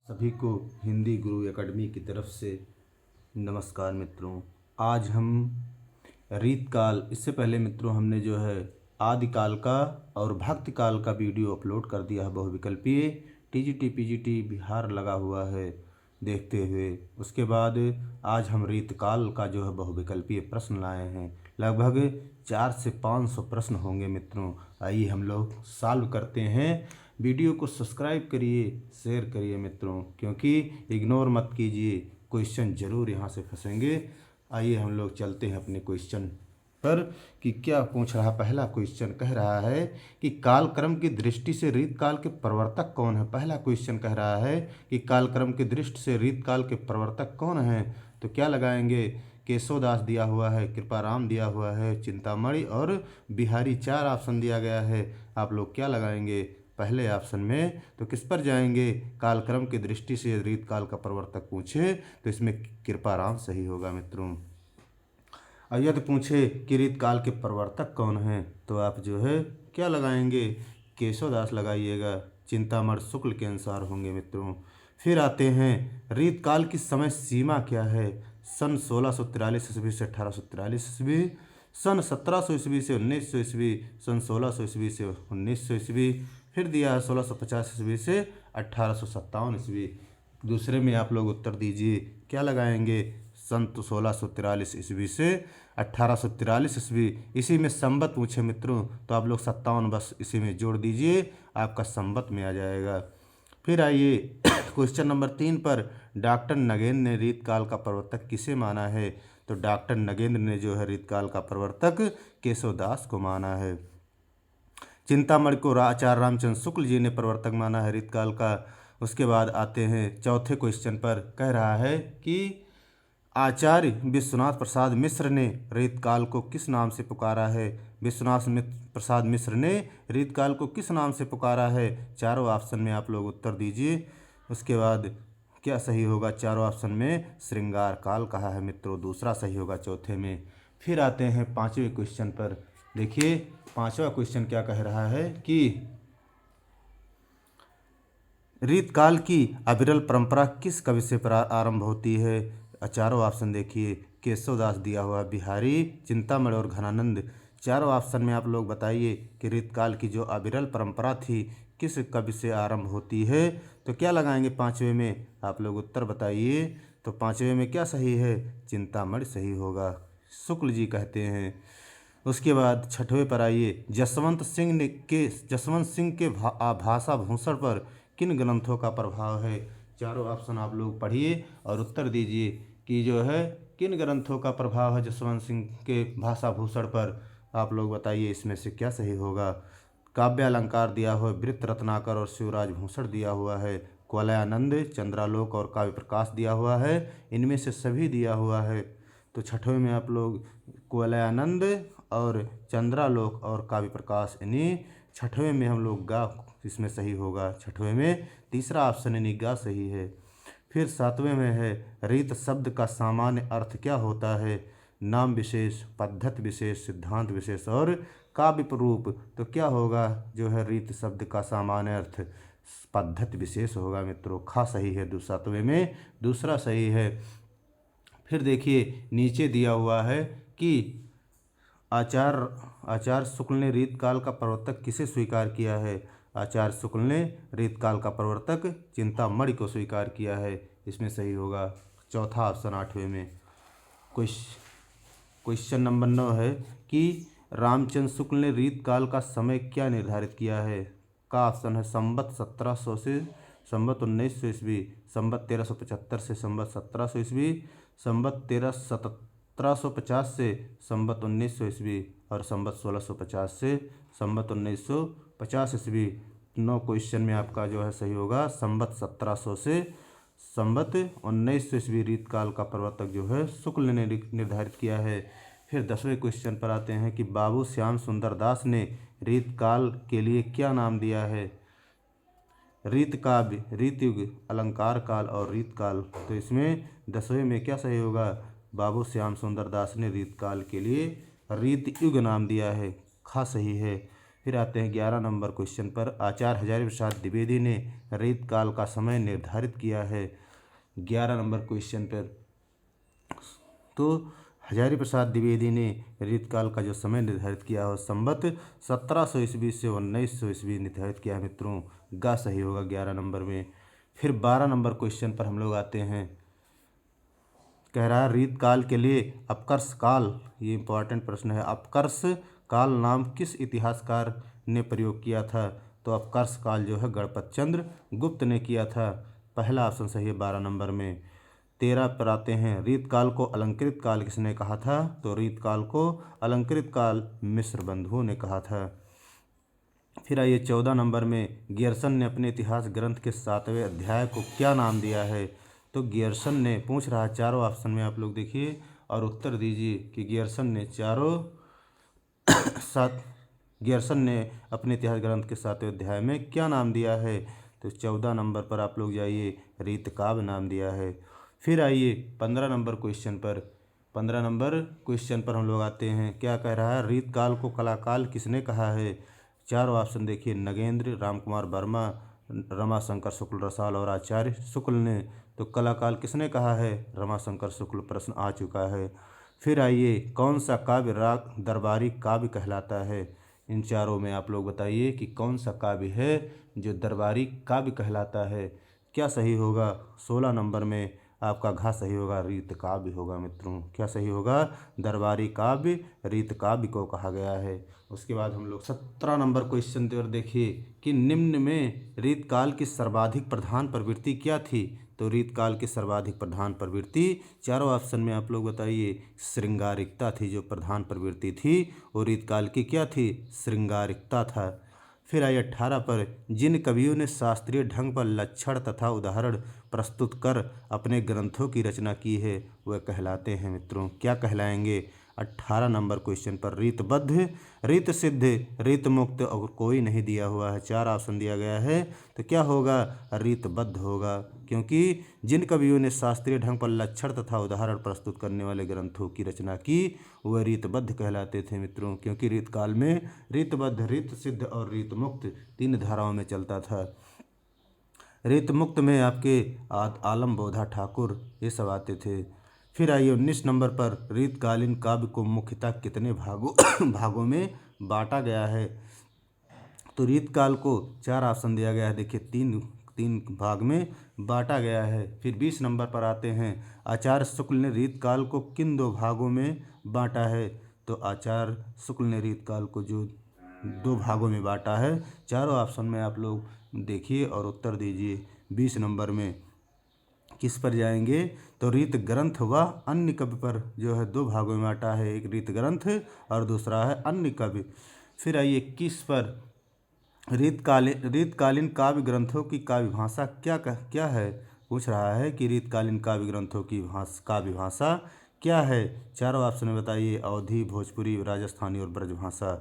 सभी को हिंदी गुरु एकेडमी की तरफ से नमस्कार मित्रों। आज हम रीतकाल, इससे पहले मित्रों हमने जो है आदिकाल का और भक्तिकाल का वीडियो अपलोड कर दिया है। बहुविकल्पीय टीजीटी पीजीटी बिहार लगा हुआ है देखते हुए। उसके बाद आज हम रीतकाल का जो है बहुविकल्पीय प्रश्न लाए हैं। लगभग 400 से 500 प्रश्न होंगे मित्रों। आइए हम लोग सॉल्व करते हैं। वीडियो को सब्सक्राइब करिए, शेयर करिए मित्रों, क्योंकि इग्नोर मत कीजिए, क्वेश्चन जरूर यहाँ से फंसेंगे। आइए हम लोग चलते हैं अपने क्वेश्चन पर कि क्या पूछ रहा। पहला क्वेश्चन कह रहा है कि कालक्रम की दृष्टि से रीतकाल के प्रवर्तक कौन है। पहला क्वेश्चन कह रहा है कि कालक्रम की दृष्टि से रीतकाल के प्रवर्तक कौन हैं। तो क्या लगाएंगे। केशवदास दिया हुआ है, कृपाराम दिया हुआ है, चिंतामणि और बिहारी, 4 ऑप्शन दिया गया है। आप लोग क्या लगाएंगे पहले ऑप्शन में। तो किस पर जाएंगे। कालक्रम की दृष्टि से रीतकाल का प्रवर्तक पूछे तो इसमें कृपाराम सही होगा मित्रों। और यदि पूछे कि रीतकाल के प्रवर्तक कौन हैं तो आप जो है क्या लगाएंगे। केशवदास लगाइएगा, चिंतामणि शुक्ल के अनुसार होंगे मित्रों। फिर आते हैं रीतकाल की समय सीमा क्या है। सन 1643 ईस्वी से 1843 ईस्वी, सन 1700 ईस्वी से 1900 ईस्वी, सन 1600 ईस्वी से 1900 ईस्वी, फिर दिया है 1650 ईस्वी से 1857 ईस्वी। दूसरे में आप लोग उत्तर दीजिए, क्या लगाएंगे। सन 1643 ईस्वी से 1843 ईस्वी। इसी में संवत पूछे मित्रों तो आप लोग 57 बस इसी में जोड़ दीजिए, आपका संवत में आ जाएगा। फिर आइए क्वेश्चन नंबर 3 पर, डॉक्टर नगेंद्र ने रीतकाल का प्रवर्तक किसे माना है। तो डॉक्टर नगेंद्र ने जो है रीतकाल का प्रवर्तक केशवदास को माना है। चिंतामणि को आचार्य रामचंद्र शुक्ल जी ने प्रवर्तक माना है रीतकाल का। उसके बाद आते हैं चौथे क्वेश्चन पर, कह रहा है कि आचार्य विश्वनाथ प्रसाद मिश्र ने रीतकाल को किस नाम से पुकारा है। विश्वनाथ प्रसाद मिश्र ने रीतकाल को किस नाम से पुकारा है। चारों ऑप्शन में आप लोग उत्तर दीजिए। उसके बाद क्या सही होगा। चारों ऑप्शन में श्रृंगार काल कहा है मित्रों, दूसरा सही होगा चौथे में। फिर आते हैं पांचवें क्वेश्चन पर। देखिए पांचवा क्वेश्चन क्या कह रहा है कि रीतकाल की अविरल परंपरा किस कवि से आरंभ होती है। चारों ऑप्शन देखिए, केशवदास दिया हुआ, बिहारी, चिंतामणि और घनानंद। चारों ऑप्शन में आप लोग बताइए कि रीतकाल की जो अविरल परंपरा थी किस कवि से आरंभ होती है। तो क्या लगाएंगे पांचवें में, आप लोग उत्तर बताइए। तो पांचवें में क्या सही है, चिंतामणि सही होगा, शुक्ल जी कहते हैं। उसके बाद छठवें पर आइए, जसवंत सिंह के भाषा भूषण पर किन ग्रंथों का प्रभाव है। चारों ऑप्शन आप लोग पढ़िए और उत्तर दीजिए कि जो है किन ग्रंथों का प्रभाव है जसवंत सिंह के भाषा भूषण पर। आप लोग बताइए इसमें से क्या सही होगा। काव्यालंकार दिया हुआ, वृत्त रत्नाकर और शिवराज भूषण दिया हुआ है, कुवलयानंद, चंद्रालोक और काव्य प्रकाश दिया हुआ है। इनमें से सभी दिया हुआ है। तो छठवें में आप लोग कुवलयानंद और चंद्रालोक और काव्य प्रकाश, इन्हीं छठवें में हम लोग गा इसमें सही होगा। छठवें में तीसरा ऑप्शन यानी गा सही है। फिर सातवें में है, रीत शब्द का सामान्य अर्थ क्या होता है। नाम विशेष, पद्धति विशेष, सिद्धांत विशेष और काव्य रूप। तो क्या होगा जो है रीत शब्द का सामान्य अर्थ, पद्धति विशेष होगा मित्रों। खा सही है, सातवें में दूसरा सही है। फिर देखिए नीचे दिया हुआ है कि आचार्य शुक्ल ने रीतकाल का प्रवर्तक किसे स्वीकार किया है। आचार्य शुक्ल ने रीतकाल का प्रवर्तक चिंतामणि को स्वीकार किया है, इसमें सही होगा चौथा ऑप्शन आठवें में। क्वेश्चन नंबर 9 है कि रामचंद्र शुक्ल ने रीतकाल का समय क्या निर्धारित किया है। का ऑप्शन है संवत 1700 से संवत 1900 ईस्वी, संवत 1375 से संवत 1700 ईस्वी, संवत 1750 से संवत 1900 ईस्वी और संवत 1650 से संवत 1950 ईस्वी। 9 क्वेश्चन में आपका जो है सही होगा संवत 1700 से संवत 1900 ईस्वी रीतकाल का प्रवर्तक जो है शुक्ल ने निर्धारित किया है। फिर 10वें क्वेश्चन पर आते हैं कि बाबू श्याम सुंदर दास ने रीतकाल के लिए क्या नाम दिया है। रीत काव्य, रीतयुग, अलंकार काल और रीतकाल। तो इसमें 10वें में क्या सही होगा। बाबू श्याम सुंदर दास ने रीतकाल के लिए रीतयुग नाम दिया है, खा सही है। फिर आते हैं 11 नंबर क्वेश्चन पर। आचार्य हजारी प्रसाद द्विवेदी ने रीतकाल का समय निर्धारित किया है। 11 नंबर क्वेश्चन पर तो हजारी प्रसाद द्विवेदी ने रीतकाल का जो समय निर्धारित किया हो संवत 1700 ईस्वी से 1900 ईस्वी निर्धारित किया है मित्रों। गा सही होगा 11 नंबर में। फिर 12 नंबर क्वेश्चन पर हम लोग आते हैं। कह रहा है रीतकाल के लिए अपकर्ष काल, ये इंपॉर्टेंट प्रश्न है, अपकर्ष काल नाम किस इतिहासकार ने प्रयोग किया था? तो अपकर्ष काल जो है गणपत चंद्र गुप्त ने किया था। पहला ऑप्शन सही है 12 नंबर में। 13 पर आते हैं। रीतकाल को अलंकृत काल किसने कहा था? तो रीतकाल को अलंकृत काल मिस्र बंधुओं ने कहा था। फिर आइए 14 नंबर में। गियर्सन ने अपने इतिहास ग्रंथ के 7वें अध्याय को क्या नाम दिया है? तो गियर्सन ने पूछ रहा है, चारों ऑप्शन में आप लोग देखिए और उत्तर दीजिए कि गियर्सन ने गियर्सन ने अपने इतिहास ग्रंथ के 7वें अध्याय में क्या नाम दिया है? तो 14 नंबर पर आप लोग जाइए, रीतकाव्य नाम दिया है। फिर आइए 15 नंबर क्वेश्चन पर। 15 नंबर क्वेश्चन पर हम लोग आते हैं। क्या कह रहा है? रीतकाल को कलाकाल किसने कहा है? चारों ऑप्शन देखिए, नगेंद्र, रामकुमार वर्मा, रमाशंकर शुक्ल रसाल और आचार्य शुक्ल ने। तो कलाकाल किसने कहा है? रमाशंकर शुक्ल। प्रश्न आ चुका है। फिर आइए, कौन सा काव्य राग दरबारी काव्य कहलाता है? इन चारों में आप लोग बताइए कि कौन सा काव्य है जो दरबारी काव्य कहलाता है? क्या सही होगा? 16 नंबर में आपका घा सही होगा, रीत काव्य होगा मित्रों। क्या सही होगा? दरबारी काव्य रीत काव्य को कहा गया है। उसके बाद हम लोग 17 नंबर क्वेश्चन पर देखिए कि निम्न में रीतकाल की सर्वाधिक प्रधान प्रवृत्ति क्या थी? तो रीतकाल की सर्वाधिक प्रधान प्रवृत्ति चारों ऑप्शन में आप लोग बताइए, श्रृंगारिकता थी। जो प्रधान प्रवृत्ति थी वो रीतकाल की क्या थी? श्रृंगारिकता था। फिर आई 18 पर। जिन कवियों ने शास्त्रीय ढंग पर लक्षण तथा उदाहरण प्रस्तुत कर अपने ग्रंथों की रचना की है वह कहलाते हैं मित्रों। क्या कहलाएंगे? 18 नंबर क्वेश्चन पर रीतबद्ध, रीत सिद्ध, रीत मुक्त और कोई नहीं दिया हुआ है। 4 ऑप्शन दिया गया है। तो क्या होगा? रीतबद्ध होगा, क्योंकि जिन कवियों ने शास्त्रीय ढंग पर लक्षण तथा उदाहरण प्रस्तुत करने वाले ग्रंथों की रचना की वह रीतबद्ध कहलाते थे मित्रों। क्योंकि रीतकाल में रीतबद्ध, रीत सिद्ध और रीत मुक्त 3 धाराओं में चलता था। रीत मुक्त में आपके आलम बोधा ठाकुर ये सब आते थे। फिर आइए 19 नंबर पर। रीतकालीन काव्य को मुख्यतः कितने भागों में बांटा गया है? तो रीतकाल को 4 ऑप्शन दिया गया है। देखिए, तीन भाग में बांटा गया है। फिर 20 नंबर पर आते हैं। आचार्य शुक्ल ने रीतकाल को किन 2 भागों में बांटा है? तो आचार्य शुक्ल ने रीतकाल को जो 2 भागों में बांटा है, चारों ऑप्शन में आप लोग देखिए और उत्तर दीजिए। 20 नंबर में किस पर जाएंगे? तो रीत ग्रंथ व अन्य कवि पर जो है 2 भागों में बांटा है। एक रीत ग्रंथ और दूसरा है अन्य कवि। फिर आइए 21 पर। रीतकालीन काव्य ग्रंथों की काव्य भाषा क्या है? पूछ रहा है कि रीतकालीन काव्य ग्रंथों की काव्य भाषा क्या है? चारों ऑप्शन में बताइए, अवधी, भोजपुरी, राजस्थानी और ब्रजभाषा।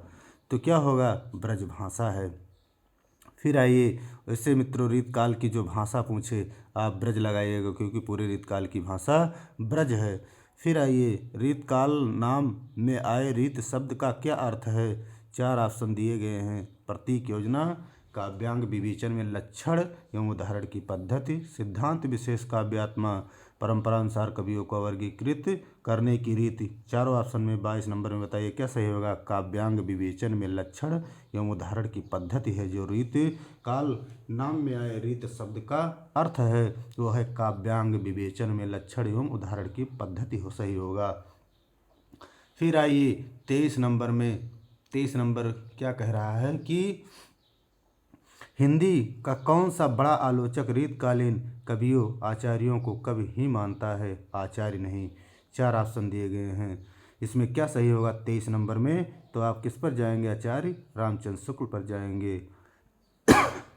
तो क्या होगा? ब्रजभाषा है। फिर आइए, वैसे मित्रों रीतकाल की जो भाषा पूछे आप ब्रज लगाइएगा, क्योंकि पूरे रीतकाल की भाषा ब्रज है। फिर आइए, रीतकाल नाम में आए रीत शब्द का क्या अर्थ है? 4 ऑप्शन दिए गए हैं। प्रतीक, योजना, काव्यांग विवेचन में लक्षण एवं उदाहरण की पद्धति, सिद्धांत विशेष काव्यात्मा, परंपरानुसार कवियों को वर्गीकृत करने की रीति। चारों ऑप्शन में 22 नंबर में बताइए क्या सही होगा? काव्यांग विवेचन में लक्षण एवं उदाहरण की पद्धति है। जो रीत काल नाम में आए रीत शब्द का अर्थ है वो है काव्यांग विवेचन में लक्षण एवं उदाहरण की पद्धति हो, सही होगा। फिर आइए 23 नंबर में। 23 नंबर क्या कह रहा है कि हिंदी का कौन सा बड़ा आलोचक रीतकालीन कवियों आचार्यों को कवि ही मानता है, आचार्य नहीं? 4 ऑप्शन दिए गए हैं। इसमें क्या सही होगा 23 नंबर में? तो आप किस पर जाएंगे? आचार्य रामचंद्र शुक्ल पर जाएंगे।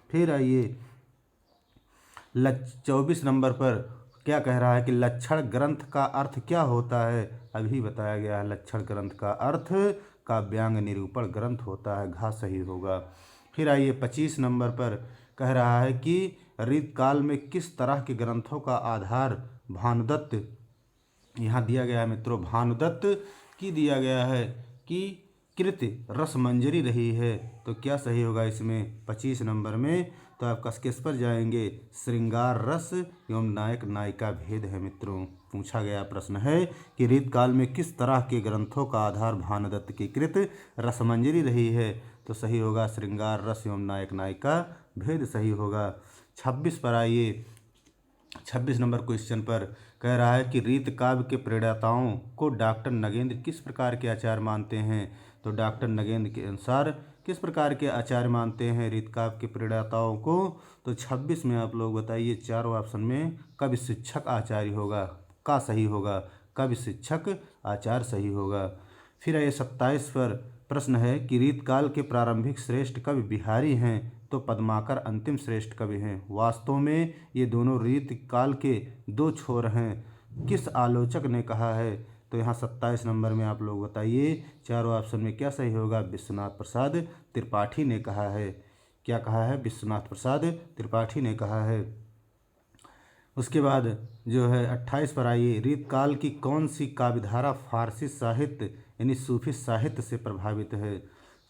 फिर आइए 24 नंबर पर क्या कह रहा है कि लक्षण ग्रंथ का अर्थ क्या होता है? अभी बताया गया है, लक्षण ग्रंथ का अर्थ काव्यांग निरूपण ग्रंथ होता है। घा सही होगा। फिर आइए 25 नंबर पर कह रहा है कि रीतकाल में किस तरह के ग्रंथों का आधार भानुदत्त, यहाँ दिया गया है मित्रों, भानुदत्त की दिया गया है कि कृत रसमंजरी रही है। तो क्या सही होगा इसमें 25 नंबर में? तो आपका किस पर जाएंगे? श्रृंगार रस एवं नायक नायिका भेद है मित्रों। पूछा गया प्रश्न है कि रीतकाल में किस तरह के ग्रंथों का आधार भानुदत्त की कृत रसमंजरी रही है? तो सही होगा श्रृंगार रस एवं नायक नायिका भेद सही होगा। 26 पर आइए। 26 नंबर क्वेश्चन पर कह रहा है कि रीत काव्य के प्रणेताओं को डॉक्टर नगेंद्र किस प्रकार के आचार्य मानते हैं? तो डॉक्टर नगेंद्र के अनुसार किस प्रकार के आचार्य मानते हैं रीत काव्य के प्रणेताओं को? तो 26 में आप लोग बताइए, चारों ऑप्शन में कवि शिक्षक आचार्य होगा, का सही होगा, कवि शिक्षक आचार्य सही होगा। फिर ये 27 पर प्रश्न है कि रीतकाल के प्रारंभिक श्रेष्ठ कवि बिहारी हैं तो पद्माकर अंतिम श्रेष्ठ कवि हैं। वास्तव में ये दोनों रीतकाल के दो छोर हैं, किस आलोचक ने कहा है? तो यहाँ 27 नंबर में आप लोग बताइए, चारों ऑप्शन में क्या सही होगा? विश्वनाथ प्रसाद त्रिपाठी ने कहा है। क्या कहा है? विश्वनाथ प्रसाद त्रिपाठी ने कहा है। उसके बाद जो है 28 पर आइए। रीतकाल की कौन सी काव्यधारा फारसी साहित्य यानी सूफी साहित्य से प्रभावित है?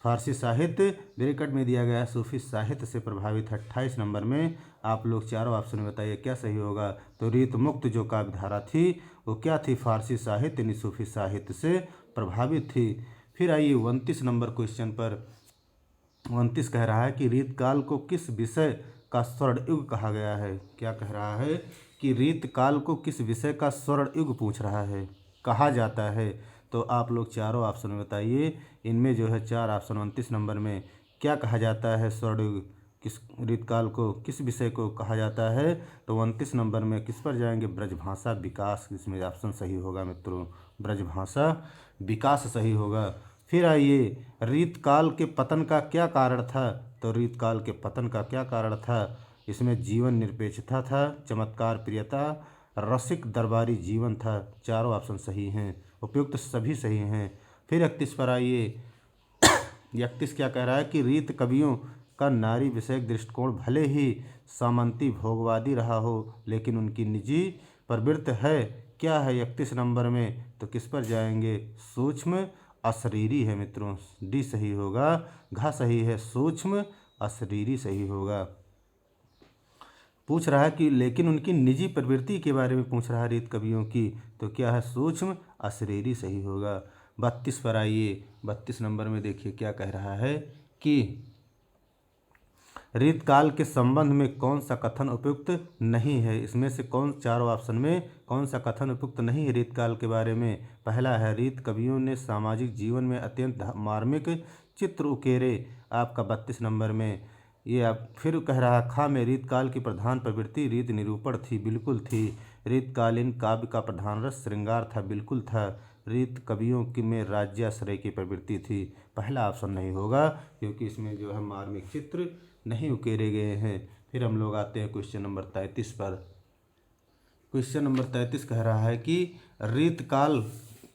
फारसी साहित्य ब्रैकेट में दिया गया है, सूफी साहित्य से प्रभावित है। 28 नंबर में आप लोग चारों ऑप्शन में बताइए क्या सही होगा? तो रीत मुक्त जो काव्यधारा थी वो क्या थी? फारसी साहित्य यानी सूफी साहित्य से प्रभावित थी। फिर आइए 29 नंबर क्वेश्चन पर। 29 कह रहा है कि रीतकाल को किस विषय का स्वर्ण युग कहा गया है? क्या कह रहा है कि रीतकाल को किस विषय का स्वर्ण युग पूछ रहा है, कहा जाता है? तो आप लोग चारों ऑप्शन में बताइए, इनमें जो है चार ऑप्शन 29 नंबर में क्या कहा जाता है? स्वर्ण युग किस रीतकाल को किस विषय को कहा जाता है? तो 29 नंबर में किस पर जाएंगे? ब्रजभाषा विकास, इसमें ऑप्शन सही होगा मित्रों, ब्रजभाषा विकास सही होगा। फिर आइए, रीतकाल के पतन का क्या कारण था? तो रीतकाल के पतन का क्या कारण था? इसमें जीवन निरपेक्षता था, चमत्कार प्रियता, रसिक दरबारी जीवन था। चारों ऑप्शन सही हैं, उपयुक्त सभी सही हैं। फिर 31 पर आइए। 31 क्या कह रहा है कि रीत कवियों का नारी विषयक दृष्टिकोण भले ही सामंती भोगवादी रहा हो, लेकिन उनकी निजी प्रवृत्ति है। क्या है 31 नंबर में? तो किस पर जाएंगे? सूक्ष्म अशरीरी है मित्रों, डी सही होगा। घा सही है, सूक्ष्म अशरीरी सही होगा। पूछ रहा है कि लेकिन उनकी निजी प्रवृत्ति के बारे में पूछ रहा है रीत कवियों की, तो क्या है? सूक्ष्म अशरीरी सही होगा। 32 पर आइए। 32 नंबर में देखिए क्या कह रहा है कि रीतकाल के संबंध में कौन सा कथन उपयुक्त नहीं है? इसमें से कौन चारों ऑप्शन में कौन सा कथन उपयुक्त नहीं है रीतकाल के बारे में? पहला है, रीत कवियों ने सामाजिक जीवन में अत्यंत मार्मिक चित्र उकेरे। आपका 32 नंबर में ये आप फिर कह रहा है, खा में रीतकाल की प्रधान प्रवृत्ति रीत निरूपण थी, बिल्कुल थी। रीतकालीन काव्य का प्रधान रस श्रृंगार था, बिल्कुल था। रीत कवियों की में राज्याश्रय की प्रवृत्ति थी। पहला ऑप्शन नहीं होगा क्योंकि इसमें जो है मार्मिक चित्र नहीं उकेरे गए हैं। फिर हम लोग आते हैं क्वेश्चन नंबर 33 पर। क्वेश्चन नंबर 33 कह रहा है कि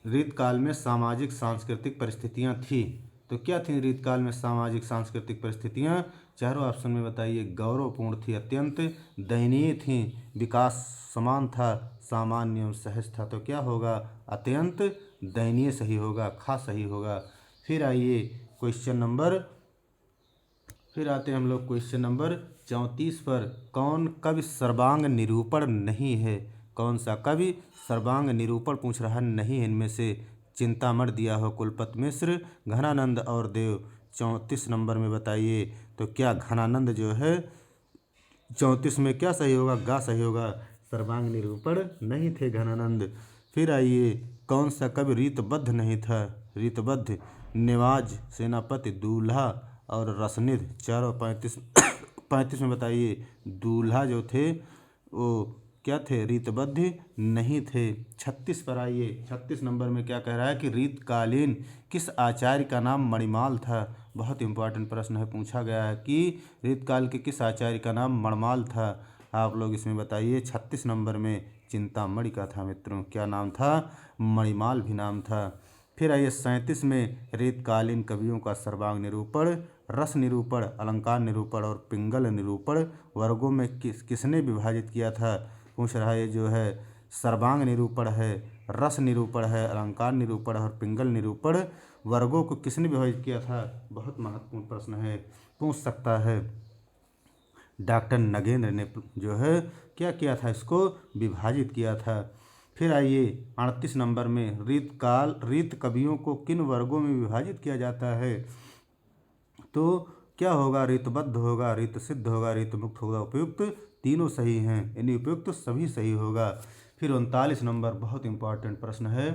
रीतकाल में सामाजिक सांस्कृतिक परिस्थितियां थी। तो क्या थी रीतकाल में सामाजिक सांस्कृतिक परिस्थितियां? चारों ऑप्शन में बताइए। गौरवपूर्ण थी, अत्यंत दयनीय थी, विकास समान था, सामान्य एवं सहज था। तो क्या होगा? अत्यंत दयनीय सही होगा, खा सही होगा। फिर आइए फिर आते हैं हम लोग क्वेश्चन नंबर 34 पर। कौन कवि सर्वांग निरूपण नहीं है? कौन सा कवि सर्वांग निरूपण पूछ रहा नहीं है इनमें से? चिंतामण दिया हो कुलपति मिश्र, घनानंद और देव। 34 नंबर में बताइए। तो क्या घनानंद जो है 34 में क्या सही होगा? गा सही होगा, सर्वांग निरूपण नहीं थे घनानंद। फिर आइए, कौन सा कवि रीतबद्ध नहीं था? रीतबद्ध नेवाज, सेनापति, दूल्हा और रसनिध। चारों 35 में बताइए। दूल्हा जो थे वो क्या थे? रीतबद्ध नहीं थे। 36 पर आइए। 36 नंबर में क्या कह रहा है कि रीतकालीन किस आचार्य का नाम मणिमाल था? बहुत इंपॉर्टेंट प्रश्न है, पूछा गया है कि रीतकाल के किस आचार्य का नाम मणिमाल था? आप लोग इसमें बताइए। 36 नंबर में चिंतामणि का था मित्रों। क्या नाम था? मणिमाल भी नाम था। फिर आइए 37 में रीतकालीन कवियों का सर्वांग निरूपण, रस निरूपण, अलंकार निरूपण और पिंगल निरूपण वर्गों में किसने विभाजित किया था? पूछ रहा है जो है सर्वांग निरूपण है, रस निरूपण है, अलंकार निरूपण और पिंगल निरूपण वर्गों को किसने विभाजित किया था? बहुत महत्वपूर्ण प्रश्न है, पूछ सकता है। डॉक्टर नगेंद्र ने जो है क्या किया था, इसको विभाजित किया था। फिर आइए 38 नंबर में, रीत कवियों को किन वर्गों में विभाजित किया जाता है? तो क्या होगा? ऋतबद्ध होगा, ऋत सिद्ध होगा, ऋत मुक्त होगा, उपयुक्त तीनों सही हैं, यानी उपयुक्त सभी सही होगा। फिर 39 नंबर बहुत इंपॉर्टेंट प्रश्न है,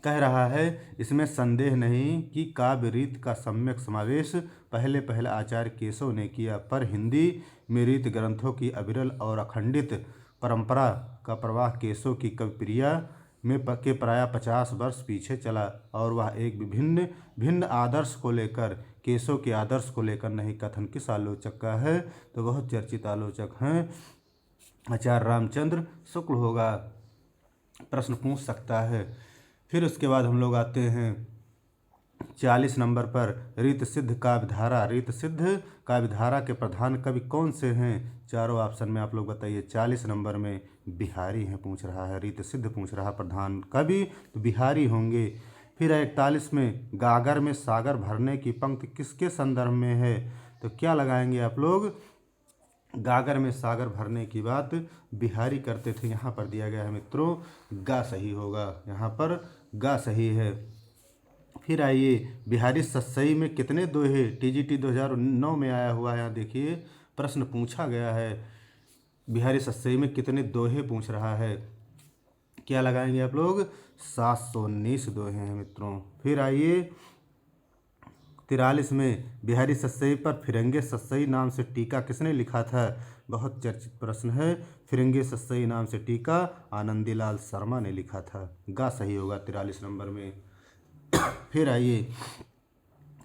कह रहा है इसमें संदेह नहीं कि काव्य रीत का सम्यक समावेश पहले आचार्य केशव ने किया, पर हिंदी में रीत ग्रंथों की अविरल और अखंडित परंपरा का प्रवाह केशव की कविप्रिया में के प्राय 50 वर्ष पीछे चला, और वह एक भिन्न आदर्श को लेकर, केशव के आदर्श को लेकर नहीं। कथन किस आलोचक का है? तो बहुत चर्चित आलोचक हैं आचार्य रामचंद्र शुक्ल होगा, प्रश्न पूछ सकता है। फिर उसके बाद हम लोग आते हैं 40 नंबर पर, रीत सिद्ध काव्यधारा। रीत सिद्ध काव्यधारा के प्रधान कवि कौन से हैं? चारों ऑप्शन में आप लोग बताइए। 40 नंबर में बिहारी हैं, पूछ रहा है, रीत सिद्ध पूछ रहा प्रधान कवि तो बिहारी होंगे। फिर 41 में, गागर में सागर भरने की पंक्ति किसके संदर्भ में है? तो क्या लगाएंगे आप लोग? गागर में सागर भरने की बात बिहारी करते थे, यहाँ पर दिया गया है मित्रों, गा सही होगा, यहाँ पर गा सही है। फिर आइए, बिहारी सतसई में कितने दोहे? टीजीटी 2009 में आया हुआ है, यहाँ देखिए प्रश्न पूछा गया है, बिहारी सतसई में कितने दोहे पूछ रहा है। क्या लगाएंगे आप लोग? 719 दोहे हैं मित्रों। फिर आइए 43 में, बिहारी सतसई पर फिरंगे सतसई नाम से टीका किसने लिखा था? बहुत चर्चित प्रश्न है, फिरंगे सतसई नाम से टीका आनंदीलाल शर्मा ने लिखा था, गा सही होगा 43 नंबर में। फिर आइए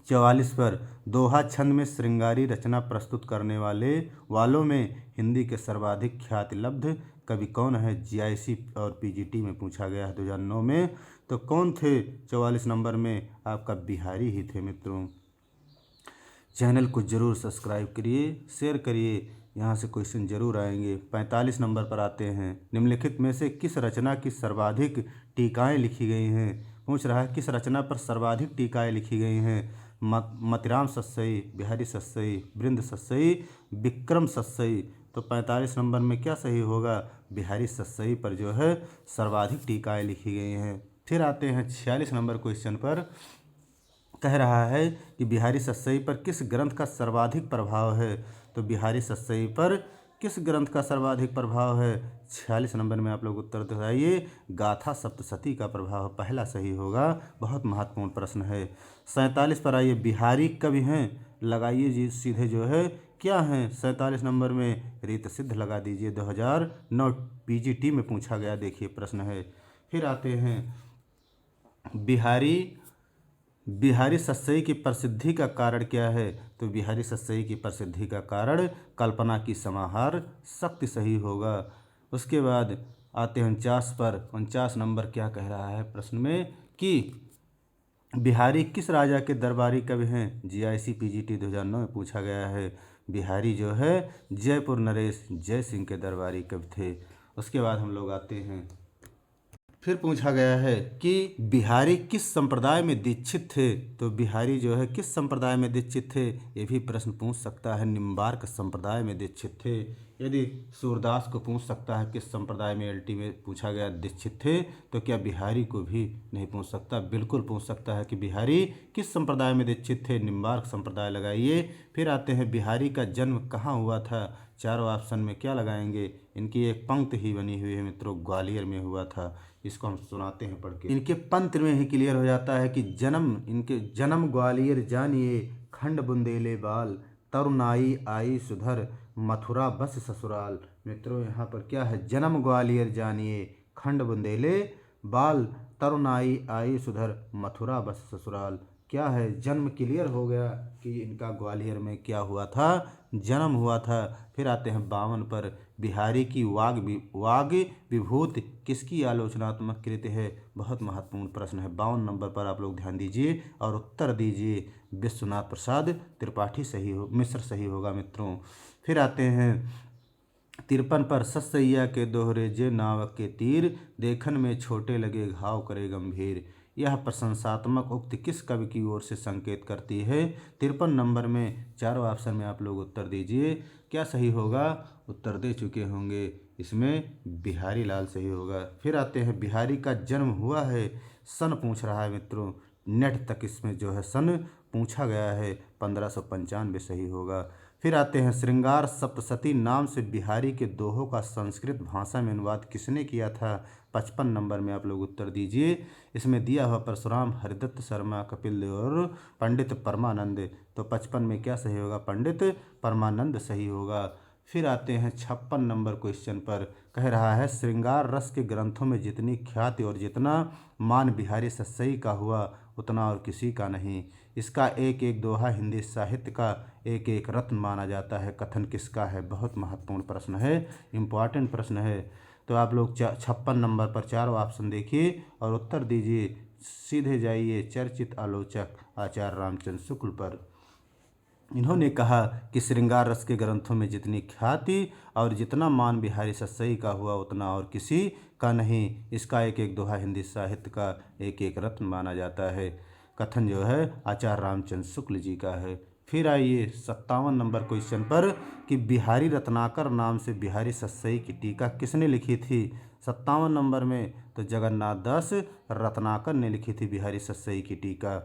44 पर, दोहा छंद में श्रृंगारी रचना प्रस्तुत करने वालों में हिंदी के सर्वाधिक ख्याति लब्ध कवि कौन है? जीआईसी और पीजीटी में पूछा गया है 2009 में, तो कौन थे? 44 नंबर में आपका बिहारी ही थे मित्रों। चैनल को जरूर सब्सक्राइब करिए, शेयर करिए, यहाँ से क्वेश्चन जरूर आएंगे। 45 नंबर पर आते हैं, निम्नलिखित में से किस रचना की सर्वाधिक टीकाएँ लिखी गई हैं? पूछ रहा है किस रचना पर सर्वाधिक टीकाएँ लिखी गई हैं? मतिराम सतसई, बिहारी सतसई, बृंद सतसई, विक्रम सतसई। तो 45 नंबर में क्या सही होगा? बिहारी सतसई पर जो है सर्वाधिक टीकाएँ लिखी गई हैं। फिर आते हैं 46 नंबर क्वेश्चन पर, कह रहा है कि बिहारी सतसई पर किस ग्रंथ का सर्वाधिक प्रभाव है? तो बिहारी सतसई पर किस ग्रंथ का सर्वाधिक प्रभाव है? 46 नंबर में आप लोग उत्तर बताइए। गाथा सप्तशती का प्रभाव पहला सही होगा, बहुत महत्वपूर्ण प्रश्न है। 47 पर आइए, बिहारी कवि हैं, लगाइए जी सीधे जो है क्या हैं? 47 नंबर में रीत सिद्ध लगा दीजिए, 2009 पीजीटी में पूछा गया, देखिए प्रश्न है। फिर आते हैं बिहारी सतसई की प्रसिद्धि का कारण क्या है? तो बिहारी सतसई की प्रसिद्धि का कारण कल्पना की समाहार शक्ति सही होगा। उसके बाद आते हैं 49 पर, 49 नंबर क्या कह रहा है प्रश्न में कि बिहारी किस राजा के दरबारी कवि हैं? जीआईसी पीजीटी 2009 में पूछा गया है। बिहारी जो है जयपुर नरेश जय सिंह के दरबारी कवि थे। उसके बाद हम लोग आते हैं, फिर पूछा गया है कि बिहारी किस संप्रदाय में दीक्षित थे? तो बिहारी जो है किस संप्रदाय में दीक्षित थे? ये भी प्रश्न पूछ सकता है, निम्बार्क संप्रदाय में दीक्षित थे। यदि सूरदास को पूछ सकता है किस संप्रदाय में एलटी में पूछा गया दीक्षित थे, तो क्या बिहारी को भी नहीं पूछ सकता? बिल्कुल पूछ सकता है कि बिहारी किस संप्रदाय में दीक्षित थे, निम्बार्क संप्रदाय लगाइए। फिर आते हैं बिहारी का जन्म कहाँ हुआ था? चारों ऑप्शन में क्या लगाएंगे? इनकी एक पंक्ति ही बनी हुई है मित्रों, ग्वालियर में हुआ था, इसको हम सुनाते हैं पढ़ के। इनके पंक्ति में ही क्लियर हो जाता है कि इनके जन्म ग्वालियर जानिए, खंड बुंदेले बाल, तरुणाई आई सुधर, मथुरा बस ससुराल। मित्रों यहाँ पर क्या है? जन्म ग्वालियर जानिए, खंड बुंदेले बाल, तरुणाई आई सुधर, मथुरा बस ससुराल। क्या है? जन्म क्लियर हो गया कि इनका ग्वालियर में क्या हुआ था? जन्म हुआ था। फिर आते हैं 52 पर, बिहारी की वाग विभूति किसकी आलोचनात्मक कृति है? बहुत महत्वपूर्ण प्रश्न है। 52 नंबर पर आप लोग ध्यान दीजिए और उत्तर दीजिए। विश्वनाथ प्रसाद त्रिपाठी मिश्र सही होगा मित्रों। फिर आते हैं 53 पर सतसैया के दोहरे जे नावक के तीर, देखन में छोटे लगे घाव करे गंभीर। यह प्रशंसात्मक उक्ति किस कवि की ओर से संकेत करती है? 53 नंबर में चारों ऑप्शन में आप लोग उत्तर दीजिए। क्या सही होगा? उत्तर दे चुके होंगे, इसमें बिहारी लाल सही होगा। फिर आते हैं बिहारी का जन्म हुआ है, सन पूछ रहा है मित्रों। नेट तक इसमें जो है सन पूछा गया है, 1595 सही होगा। फिर आते हैं श्रृंगार सप्तशती नाम से बिहारी के दोहों का संस्कृत भाषा में अनुवाद किसने किया था? 55 नंबर में आप लोग उत्तर दीजिए। इसमें दिया हुआ परशुराम, हरिदत्त शर्मा, कपिल देव और पंडित परमानंद। तो 55 में क्या सही होगा? पंडित परमानंद सही होगा। फिर आते हैं 56 नंबर क्वेश्चन पर। कह रहा है श्रृंगार रस के ग्रंथों में जितनी ख्याति और जितना मान बिहारी सतसई का हुआ, उतना और किसी का नहीं। इसका एक एक दोहा हिंदी साहित्य का एक एक रत्न माना जाता है। कथन किसका है? बहुत महत्वपूर्ण प्रश्न है, इम्पॉर्टेंट प्रश्न है। तो आप लोग 56 नंबर पर चारों ऑप्शन देखिए और उत्तर दीजिए। सीधे जाइए चर्चित आलोचक आचार्य रामचंद्र शुक्ल पर। इन्होंने कहा कि श्रृंगार रस के ग्रंथों में जितनी ख्याति और जितना मान बिहारी सतसई का हुआ, उतना और किसी का नहीं। इसका एक एक दोहा हिंदी साहित्य का एक एक रत्न माना जाता है। कथन जो है आचार्य रामचंद्र शुक्ल जी का है। फिर आइए 57 नंबर क्वेश्चन पर कि बिहारी रत्नाकर नाम से बिहारी सतसई की टीका किसने लिखी थी? 57 नंबर में तो जगन्नाथ दास रत्नाकर ने लिखी थी बिहारी सतसई की टीका।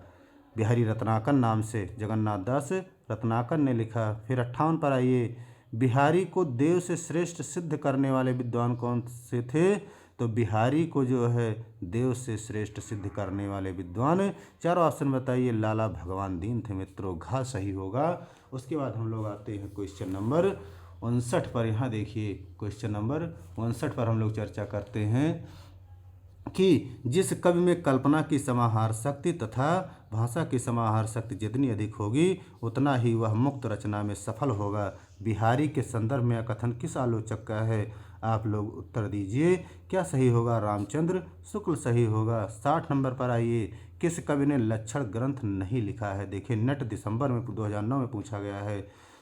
बिहारी रत्नाकर नाम से जगन्नाथ दास रत्नाकर ने लिखा। फिर 58 पर आइए, बिहारी को देव से श्रेष्ठ सिद्ध करने वाले विद्वान कौन से थे? तो बिहारी को जो है देव से श्रेष्ठ सिद्ध करने वाले विद्वान, चारों ऑप्शन बताइए। लाला भगवान दीन थे मित्रों, घा सही होगा। उसके बाद हम लोग आते हैं क्वेश्चन नंबर 59 पर। यहाँ देखिए क्वेश्चन नंबर 59 पर हम लोग चर्चा करते हैं कि जिस कवि में कल्पना की समाहार शक्ति तथा भाषा की समाहार शक्ति जितनी अधिक होगी, उतना ही वह मुक्त रचना में सफल होगा। बिहारी के संदर्भ में यह कथन किस आलोचक का है? आप लोग उत्तर दीजिए। क्या सही होगा? रामचंद्र शुक्ल सही होगा। 60 नंबर पर आइए, किस कवि ने लक्षण ग्रंथ नहीं लिखा है? देखिए नेट दिसंबर में 2009 में पूछा गया है,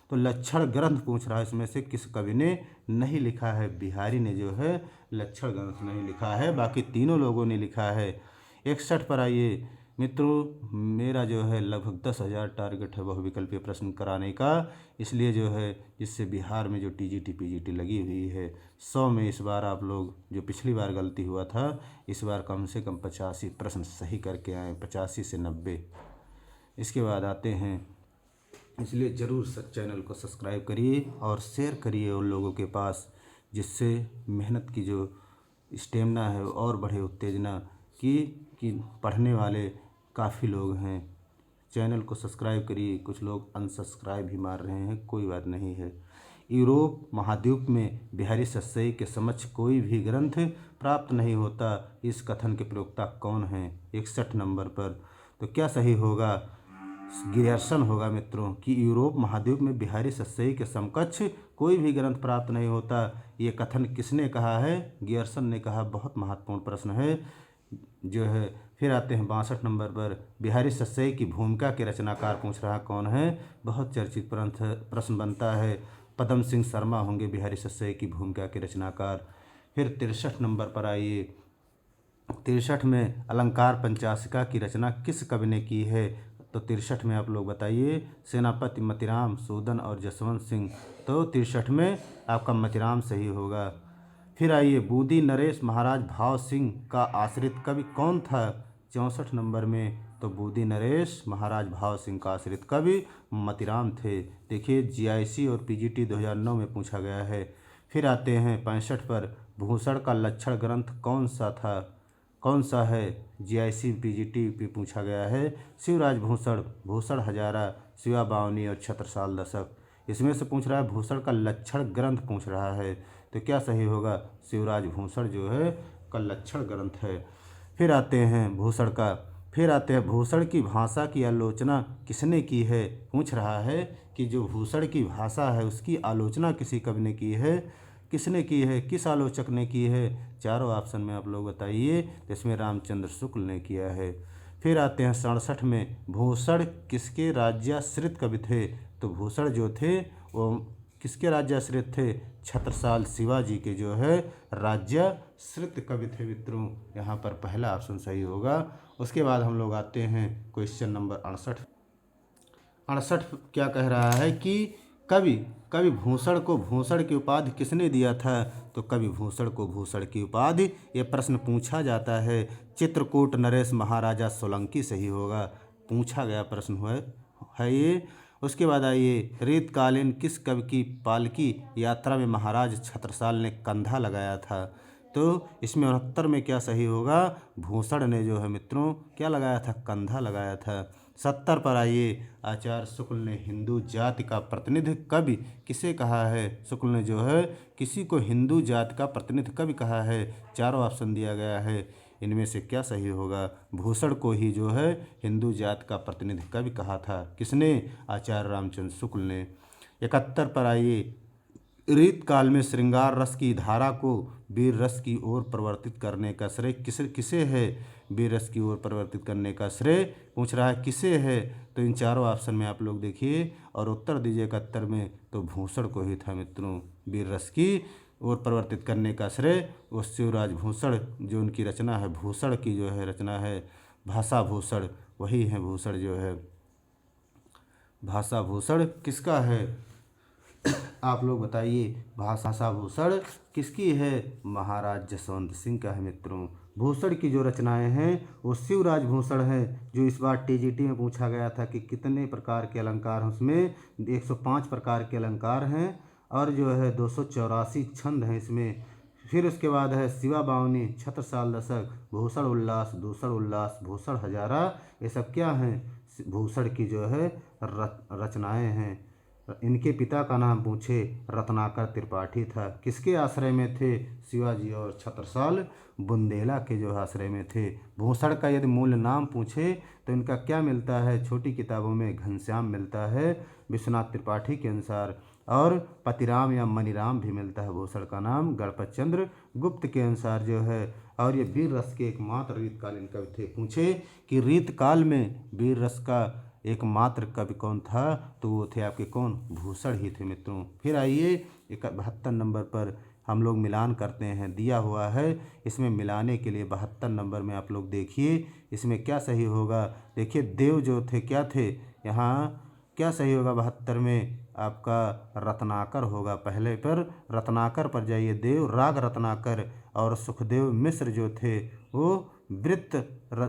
तो लक्षण ग्रंथ पूछ रहा है, इसमें से किस कवि ने नहीं लिखा है? बिहारी ने जो है लक्षण ग्रंथ नहीं लिखा है, बाकी तीनों लोगों ने लिखा है। 61 पर आइए मित्रों, मेरा जो है लगभग 10,000 टारगेट है बहुविकल्पीय प्रश्न कराने का, इसलिए जो है जिससे बिहार में जो टीजीटी पीजीटी लगी हुई है 100 में इस बार आप लोग, जो पिछली बार गलती हुआ था, इस बार कम से कम 85 प्रश्न सही करके आए, 85 से 90। इसके बाद आते हैं, इसलिए ज़रूर चैनल को सब्सक्राइब करिए और शेयर करिए उन लोगों के पास, जिससे मेहनत की जो स्टेमिना है और बढ़े, उत्तेजना कि पढ़ने वाले काफ़ी लोग हैं। चैनल को सब्सक्राइब करिए। कुछ लोग अनसब्सक्राइब भी मार रहे हैं, कोई बात नहीं है। यूरोप महाद्वीप में बिहारी सतसई के समक्ष कोई भी ग्रंथ प्राप्त नहीं होता, इस कथन के प्रयोक्ता कौन हैं? 61 नंबर पर। तो क्या सही होगा? गियर्सन होगा मित्रों, कि यूरोप महाद्वीप में बिहारी सतसई के समकक्ष कोई भी ग्रंथ प्राप्त नहीं होता। ये कथन किसने कहा है? गियर्सन ने कहा। बहुत महत्वपूर्ण प्रश्न है जो है। फिर आते हैं 62 नंबर पर, बिहारी सतसई की भूमिका के रचनाकार पूछ रहा कौन है? बहुत चर्चित प्रश्न बनता है। पदम सिंह शर्मा होंगे बिहारी सतसई की भूमिका के रचनाकार। फिर 63 नंबर पर आइए, 63 में अलंकार पंचाशिका की रचना किस कवि ने की है? तो 63 में आप लोग बताइए। सेनापति मतिराम, सूदन और जसवंत सिंह। तो 63 में आपका मतिराम सही होगा। फिर आइए, बूदी नरेश महाराज भाव सिंह का आश्रित कवि कौन था? 64 नंबर में तो बूदी नरेश महाराज भाव सिंह का आश्रित कवि मतिराम थे। देखिए जीआईसी और पीजीटी 2009 में पूछा गया है। फिर आते हैं 65 पर, भूषण का लक्षण ग्रंथ कौन सा था? कौन सा है? जीआईसी पीजीटी पे पूछा गया है। शिवराज भूषण, भूषण हजारा, शिवा बावनी और छत्रसाल दशक। इसमें से पूछ रहा है भूषण का लक्षण ग्रंथ पूछ रहा है, तो क्या सही होगा? शिवराज भूषण जो है का लक्षण ग्रंथ है। फिर आते हैं भूषण की भाषा की आलोचना किसने की है? पूछ रहा है कि जो भूषण की भाषा है उसकी आलोचना किसी कवि ने की है, किसने की है, किस आलोचक ने की है? चारों ऑप्शन में आप लोग बताइए। तो इसमें रामचंद्र शुक्ल ने किया है। फिर आते हैं 67 में, भूषण किसके राज्याश्रित कवि थे? तो भूषण जो थे वो किसके राज्याश्रित थे? छत्रसाल शिवाजी के जो है राज्याश्रित कवि थे मित्रों। यहाँ पर पहला ऑप्शन सही होगा। उसके बाद हम लोग आते हैं क्वेश्चन नंबर 68 क्या कह रहा है कि कवि कवि भूषण को भूषण की उपाधि किसने दिया था? तो कवि भूषण को भूषण की उपाधि ये प्रश्न पूछा जाता है। चित्रकूट नरेश महाराजा सोलंकी सही होगा, पूछा गया प्रश्न है ये। उसके बाद आइए, रीतकालीन किस कवि की पालकी यात्रा में महाराज छत्रसाल ने कंधा लगाया था? तो इसमें 69 में क्या सही होगा? भूषण ने जो है मित्रों क्या लगाया था? कंधा लगाया था। 70 पर आइए, आचार्य शुक्ल ने हिंदू जाति का प्रतिनिधि कवि किसे कहा है? शुक्ल ने जो है किसी को हिंदू जाति का प्रतिनिधि कवि कहा है। चारों ऑप्शन दिया गया है, इनमें से क्या सही होगा? भूषण को ही जो है हिंदू जाति का प्रतिनिधि कवि कहा था। किसने? आचार्य रामचंद्र शुक्ल ने। 71 पर आइए, रीत काल में श्रृंगार रस की धारा को वीर रस की ओर परिवर्तित करने का श्रेय किसे है? वीर रस की ओर परिवर्तित करने का श्रेय पूछ रहा है किसे है? तो इन चारों ऑप्शन में आप लोग देखिए और उत्तर दीजिए 71 में। तो भूषण को ही था मित्रों, वीर रस की ओर परिवर्तित करने का श्रेय वो शिवराज भूषण, जो उनकी रचना है भूषण की जो है रचना है भाषा भूषण, वही है भूषण जो है भाषा भूषण किसका है? आप लोग बताइए, भाषा भूषण किसकी है? महाराज जसवंत सिंह का है मित्रों। भूषण की जो रचनाएं हैं वो शिवराज भूषण हैं, जो इस बार टीजीटी में पूछा गया था कि कितने प्रकार के अलंकार हैं। उसमें 105 प्रकार के अलंकार हैं और जो है 284 छंद हैं इसमें। फिर उसके बाद है शिवा बावनी, छत्रसाल दशक, भूषण उल्लास, दूषण उल्लास, भूषण हजारा, ये सब क्या हैं? भूषण की जो है रचनाएं हैं। इनके पिता का नाम पूछे, रत्नाकर त्रिपाठी था। किसके आश्रय में थे? शिवाजी और छत्रसाल बुंदेला के जो आश्रय में थे। भूषण का यदि मूल नाम पूछे तो इनका क्या मिलता है? छोटी किताबों में घनश्याम मिलता है विश्वनाथ त्रिपाठी के अनुसार, और पतिराम या मनीराम भी मिलता है भूषण का नाम गणपत चंद्र गुप्त के अनुसार जो है। और ये वीर रस के एकमात्र रीतकालीन कवि थे। पूछे कि रीतकाल में वीर रस का एकमात्र कवि कौन था? तो वो थे आपके कौन? भूषण ही थे मित्रों। फिर आइए 72 नंबर पर हम लोग मिलान करते हैं, दिया हुआ है इसमें मिलाने के लिए 72 नंबर में आप लोग देखिए इसमें क्या सही होगा। देखिए देव जो थे क्या थे? यहाँ क्या सही होगा 72 में? आपका रत्नाकर होगा। पहले पर रत्नाकर पर जाइए, देव राग रत्नाकर, और सुखदेव मिश्र जो थे वो वृत्त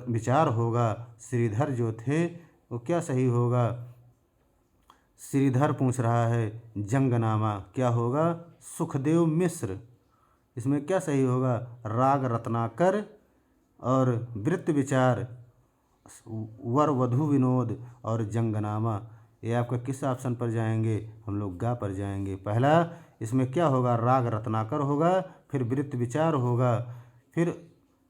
विचार होगा। श्रीधर जो थे वो क्या सही होगा? श्रीधर पूछ रहा है। जंगनामा क्या होगा? सुखदेव मिश्र। इसमें क्या सही होगा? राग रत्नाकर और वृत्त विचार, वर वधु विनोद और जंगनामा। ये आपका किस ऑप्शन पर जाएंगे? हम लोग गा पर जाएंगे। पहला इसमें क्या होगा? राग रत्नाकर होगा, फिर वृत्त विचार होगा, फिर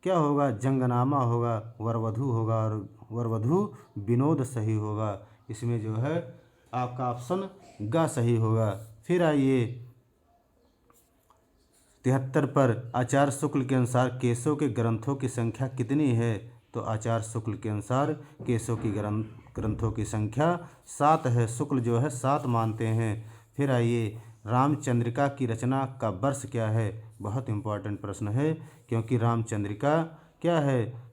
क्या होगा? जंगनामा होगा, वरवधु होगा और वरवधु विनोद सही होगा। इसमें जो है आपका ऑप्शन गा सही होगा। फिर आइए 73 पर, आचार्य शुक्ल के अनुसार केशव के ग्रंथों की संख्या कितनी है? तो आचार्य शुक्ल के अनुसार केशव की ग्रंथों की संख्या 7 है। शुक्ल जो है 7 मानते हैं। फिर आइए, रामचंद्रिका की रचना का वर्ष क्या है? बहुत इंपॉर्टेंट प्रश्न है, क्योंकि रामचंद्रिका क्या है?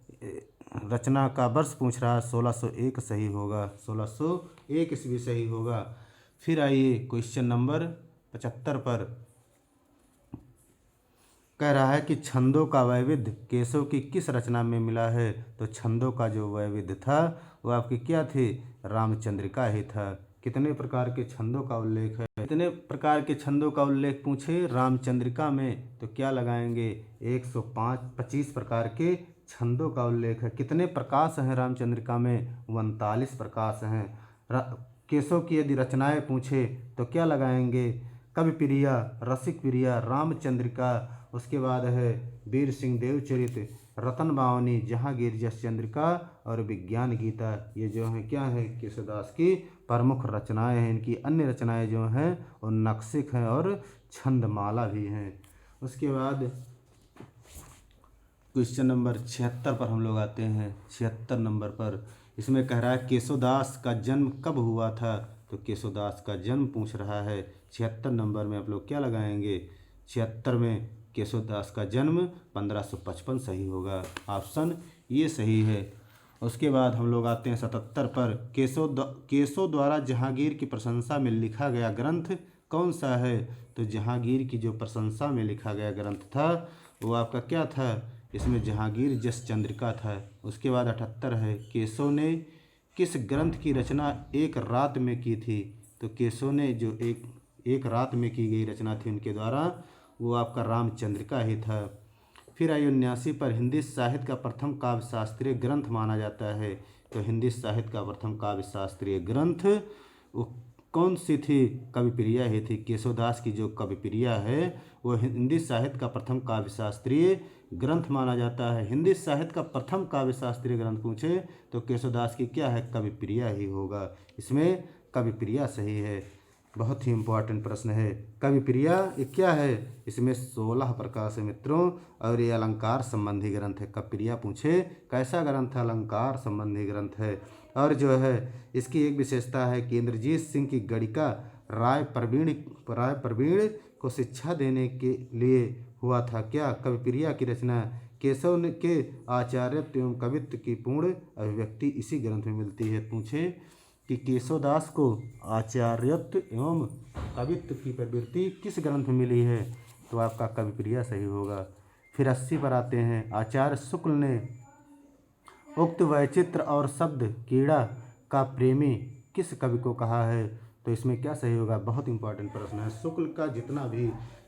रचना का वर्ष पूछ रहा है। 1601 सही होगा, 1601 ईस्वी सही होगा। फिर आइए क्वेश्चन नंबर 75 पर कह रहा है कि छंदों का वैविध्य केशव की किस रचना में मिला है? तो छंदों का जो वैविध्य था वो आपके क्या थे? रामचंद्रिका ही था। कितने प्रकार के छंदों का उल्लेख है? कितने प्रकार के छंदों का उल्लेख पूछे रामचंद्रिका में, तो क्या लगाएंगे? 125 प्रकार के छंदों का उल्लेख है। कितने प्रकाश हैं रामचंद्रिका में? 39 प्रकाश हैं। केशव की यदि रचनाएं पूछे तो क्या लगाएंगे? कवि प्रिया, रसिक प्रिया, रामचंद्रिका, उसके बाद है वीर सिंह देवचरित, रतन बावनी, जहांगीर जस चंद्रिका और विज्ञान गीता। ये जो हैं क्या है? केशवदास की प्रमुख रचनाएं हैं। इनकी अन्य रचनाएं जो हैं वो नक्सिक हैं और छंदमाला भी हैं। उसके बाद क्वेश्चन नंबर 76 पर हम लोग आते हैं। 76 नंबर पर इसमें कह रहा है केशवदास का जन्म कब हुआ था? तो केशवदास का जन्म पूछ रहा है। 76 नंबर में आप लोग क्या लगाएंगे? 76 में केशवदास का जन्म 1555 सही होगा। ऑप्शन ये सही है। उसके बाद हम लोग आते हैं 77 पर। केशव द्वारा जहांगीर की प्रशंसा में लिखा गया ग्रंथ कौन सा है? तो जहांगीर की जो प्रशंसा में लिखा गया ग्रंथ था वो आपका क्या था? इसमें जहांगीर जस चंद्रिका था। उसके बाद 78 है। केशव ने किस ग्रंथ की रचना एक रात में की थी? तो केशव ने जो एक रात में की गई रचना थी उनके द्वारा, वो आपका रामचंद्रिका ही था। फिर आइए 79 पर। हिंदी साहित्य का प्रथम काव्य शास्त्रीय ग्रंथ माना जाता है। तो हिंदी साहित्य का प्रथम काव्य शास्त्रीय ग्रंथ वो कौन सी थी? कविप्रिया ही थी। केशवदास की जो कविप्रिया है वो हिंदी साहित्य का प्रथम काव्य शास्त्रीय ग्रंथ माना जाता है। हिंदी साहित्य का प्रथम काव्य शास्त्रीय ग्रंथ पूछे तो केशवदास की क्या है? कविप्रिया ही होगा। इसमें कविप्रिया सही है। बहुत ही इम्पोर्टेंट प्रश्न है। कविप्रिया ये क्या है? इसमें 16 प्रकाश है मित्रों, और ये अलंकार संबंधी ग्रंथ है। कविप्रिया पूछे कैसा ग्रंथ है? अलंकार संबंधी ग्रंथ है। और जो है इसकी एक विशेषता है कि इंद्रजीत सिंह की गणिका राय प्रवीण को शिक्षा देने के लिए हुआ था। क्या? कविप्रिया की रचना केशव ने के आचार्यत्व एवं कवित्व की पूर्ण अभिव्यक्ति इसी ग्रंथ में मिलती है। पूछे कि केशवदास को आचार्यत्व एवं कवित्व की प्रवृत्ति किस ग्रंथ में मिली है? तो आपका कविप्रिया सही होगा। फिर 80 पर आते हैं। आचार्य शुक्ल ने उक्त वैचित्र और शब्द कीड़ा का प्रेमी किस कवि को कहा है? तो इसमें क्या सही होगा? बहुत इंपॉर्टेंट प्रश्न है। शुक्ल का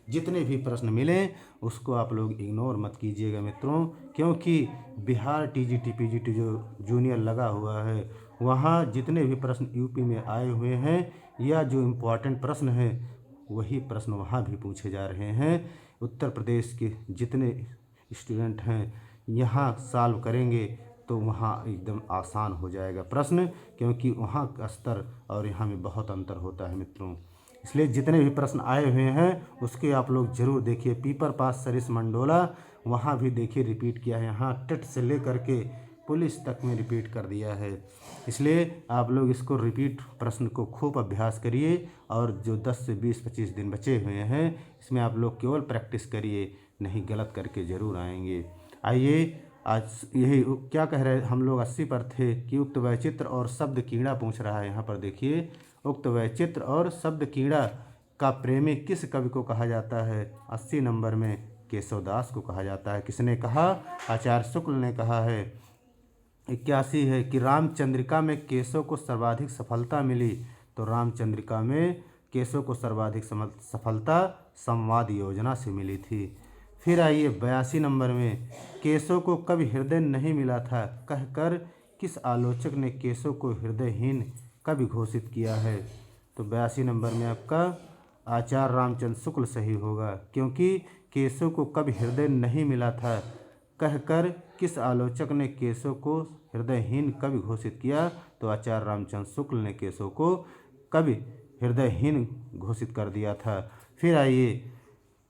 जितने भी प्रश्न मिलें उसको आप लोग इग्नोर मत कीजिएगा मित्रों, क्योंकि बिहार टीजीटी पीजीटी जो जूनियर लगा हुआ है वहाँ जितने भी प्रश्न यूपी में आए हुए हैं या जो इम्पोर्टेंट प्रश्न हैं वही प्रश्न वहाँ भी पूछे जा रहे हैं। उत्तर प्रदेश के जितने स्टूडेंट हैं यहाँ सॉल्व करेंगे तो वहाँ एकदम आसान हो जाएगा प्रश्न, क्योंकि वहाँ का स्तर और यहाँ में बहुत अंतर होता है मित्रों। इसलिए जितने भी प्रश्न आए हुए हैं उसके आप लोग जरूर देखिए। पीपर पास सरिस मंडोला वहाँ भी देखिए रिपीट किया है। यहाँ टेट से लेकर के पुलिस तक में रिपीट कर दिया है। इसलिए आप लोग इसको रिपीट प्रश्न को खूब अभ्यास करिए, और जो 10 से 20-25 दिन बचे हुए हैं इसमें आप लोग केवल प्रैक्टिस करिए, नहीं गलत करके ज़रूर आएंगे। आइए आज यही क्या कह रहे हम लोग 80 पर थे कि उक्त वैचित्र और शब्द कीड़ा पूछ रहा है। यहाँ पर देखिए उक्त वैचित्र और शब्द कीड़ा का प्रेमी किस कवि को कहा जाता है? 80 नंबर में केशवदास को कहा जाता है। किसने कहा? आचार्य शुक्ल ने कहा है। 81 है कि रामचंद्रिका में केशव को सर्वाधिक सफलता मिली। तो रामचंद्रिका में केशव को सर्वाधिक सफलता संवाद योजना से मिली थी। फिर आइए 82 नंबर में। केशव को कभी हृदय नहीं मिला था कहकर किस आलोचक ने केशव को हृदयहीन कवि घोषित किया है? तो 82 नंबर में आपका आचार्य रामचंद्र शुक्ल सही होगा, क्योंकि केशव को कभी हृदय नहीं मिला था कहकर किस आलोचक ने केशव को हृदयहीन कवि घोषित किया? तो आचार्य रामचंद्र शुक्ल ने केशव को कवि हृदयहीन घोषित कर दिया था। फिर आइए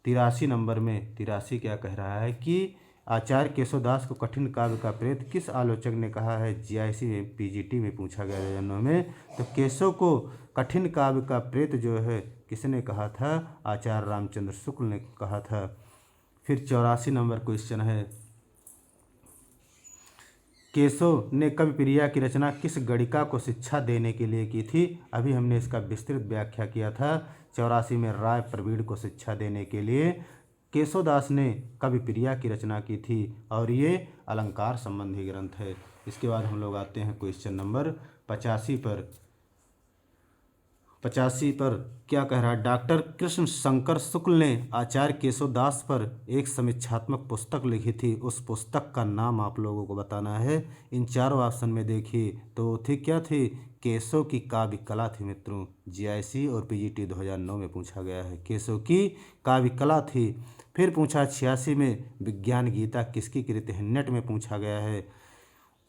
83 नंबर में। 83 क्या कह रहा है कि आचार्य केशवदास को कठिन काव्य का प्रेत किस आलोचक ने कहा है? जीआईसी में पीजीटी में पूछा गया जनों में। तो केशव को कठिन काव्य का प्रेत जो है किसने कहा था? आचार्य रामचंद्र शुक्ल ने कहा था। फिर 84 नंबर क्वेश्चन है। केशव ने कविप्रिया की रचना किस गणिका को शिक्षा देने के लिए की थी? अभी हमने इसका विस्तृत व्याख्या किया था। 84 में राय प्रवीण को शिक्षा देने के लिए केशवदास ने कविप्रिया की रचना की थी, और ये अलंकार संबंधी ग्रंथ है। इसके बाद हम लोग आते हैं क्वेश्चन नंबर 85 पर। 85 पर क्या कह रहा है? डॉक्टर कृष्ण शंकर शुक्ल ने आचार्य केशवदास पर एक समीक्षात्मक पुस्तक लिखी थी। उस पुस्तक का नाम आप लोगों को बताना है। इन चारों ऑप्शन में देखिए तो थी क्या थी? केशव की काव्य कला थी मित्रों। जीआईसी और पीजीटी 2009 में पूछा गया है। केशव की काव्य कला थी। फिर पूछा 86 में विज्ञान गीता किसकी कृति है? नेट में पूछा गया है।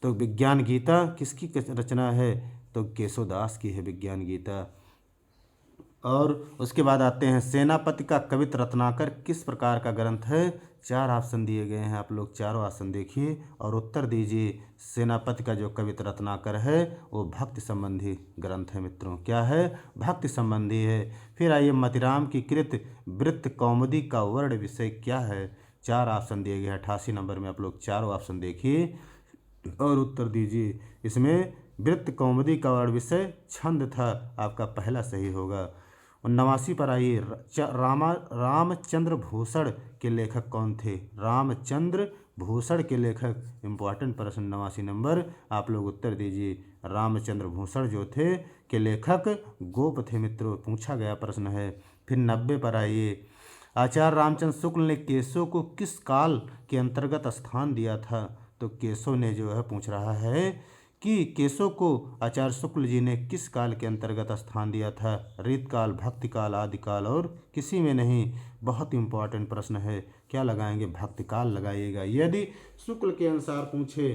तो विज्ञान गीता किसकी रचना है? तो केशवदास की है विज्ञान गीता। और उसके बाद आते हैं सेनापति का कवित रत्नाकर किस प्रकार का ग्रंथ है। 4 ऑप्शन दिए गए हैं, आप लोग चारों ऑप्शन देखिए और उत्तर दीजिए। सेनापति का जो कवित रत्नाकर है वो भक्ति संबंधी ग्रंथ है मित्रों। क्या है? भक्ति संबंधी है। फिर आइए मतिराम की कृत वृत्त कौमुदी का वर्ण विषय क्या है। 4 ऑप्शन दिए गए हैं, 88 नंबर में आप लोग चारों ऑप्शन देखिए और उत्तर दीजिए। इसमें वृत्त कौमुदी का वर्ण विषय छंद था, आपका पहला सही होगा। 89 पर आइए रामचंद्र भूषण के लेखक कौन थे। रामचंद्र भूषण के लेखक, इंपॉर्टेंट प्रश्न 89 नंबर, आप लोग उत्तर दीजिए। रामचंद्र भूषण जो थे के लेखक गोप थे मित्रों, पूछा गया प्रश्न है। फिर 90 पर आइए आचार्य रामचंद्र शुक्ल ने केशव को किस काल के अंतर्गत स्थान दिया था। तो केशव ने जो है पूछ रहा है कि केशव को आचार्य शुक्ल जी ने किस काल के अंतर्गत स्थान दिया था। रीतकाल, भक्तिकाल, आदिकाल और किसी में नहीं। बहुत इंपॉर्टेंट प्रश्न है, क्या लगाएंगे? भक्तिकाल लगाइएगा। यदि शुक्ल के अनुसार पूछे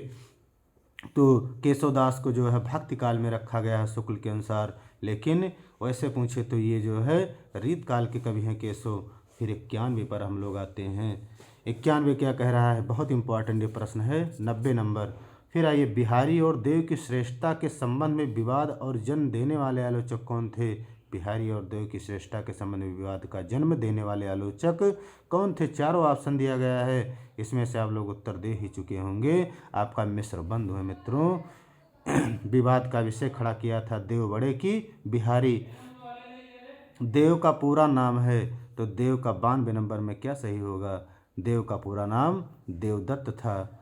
तो केशवदास को जो है भक्तिकाल में रखा गया है शुक्ल के अनुसार, लेकिन वैसे पूछे तो ये जो है रीतकाल के कवि हैं केशव। फिर 91 पर हम लोग आते हैं। 91 क्या कह रहा है? बहुत इंपॉर्टेंट ये प्रश्न है, 90 नंबर। फिर आइए बिहारी और देव की श्रेष्ठता के संबंध में विवाद और जन्म देने वाले आलोचक कौन थे। बिहारी और देव की श्रेष्ठता के संबंध में विवाद का जन्म देने वाले आलोचक कौन थे। चारों ऑप्शन दिया गया है, इसमें से आप लोग उत्तर दे ही चुके होंगे। आपका मिश्र बंधु है मित्रों। विवाद का विषय खड़ा किया था देव बड़े की बिहारी। देव का पूरा नाम है, तो देव का 92 नंबर में क्या सही होगा। देव का पूरा नाम देवदत्त था।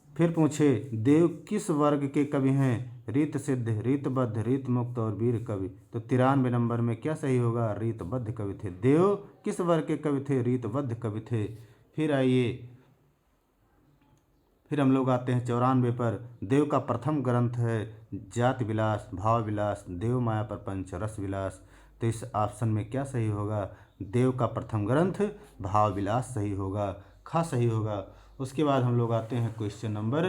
फिर पूछे देव किस वर्ग के कवि हैं। रीत सिद्ध, रीतबद्ध, रीतमुक्त और वीर कवि। तो 93 नंबर में क्या सही होगा। रीतबद्ध कवि थे। देव किस वर्ग के कवि थे। रीतबद्ध कवि थे। फिर आइए फिर हम लोग आते हैं 94 पर। देव का प्रथम ग्रंथ है जाति विलास, भाव विलास, देव माया प्रपंच, रस विलास। तो इस ऑप्शन में क्या सही होगा। देव का प्रथम ग्रंथ भाव विलास सही होगा, खा सही होगा। उसके बाद हम लोग आते हैं क्वेश्चन नंबर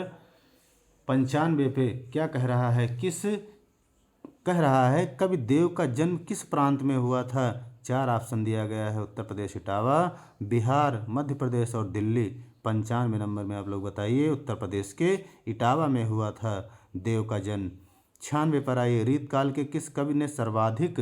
95 पे। क्या कह रहा है? कह रहा है कवि देव का जन्म किस प्रांत में हुआ था। 4 ऑप्शन दिया गया है, उत्तर प्रदेश, इटावा, बिहार, मध्य प्रदेश और दिल्ली। 95 नंबर में आप लोग बताइए। उत्तर प्रदेश के इटावा में हुआ था देव का जन्म। 96 पर आइए रीतकाल के किस कवि ने सर्वाधिक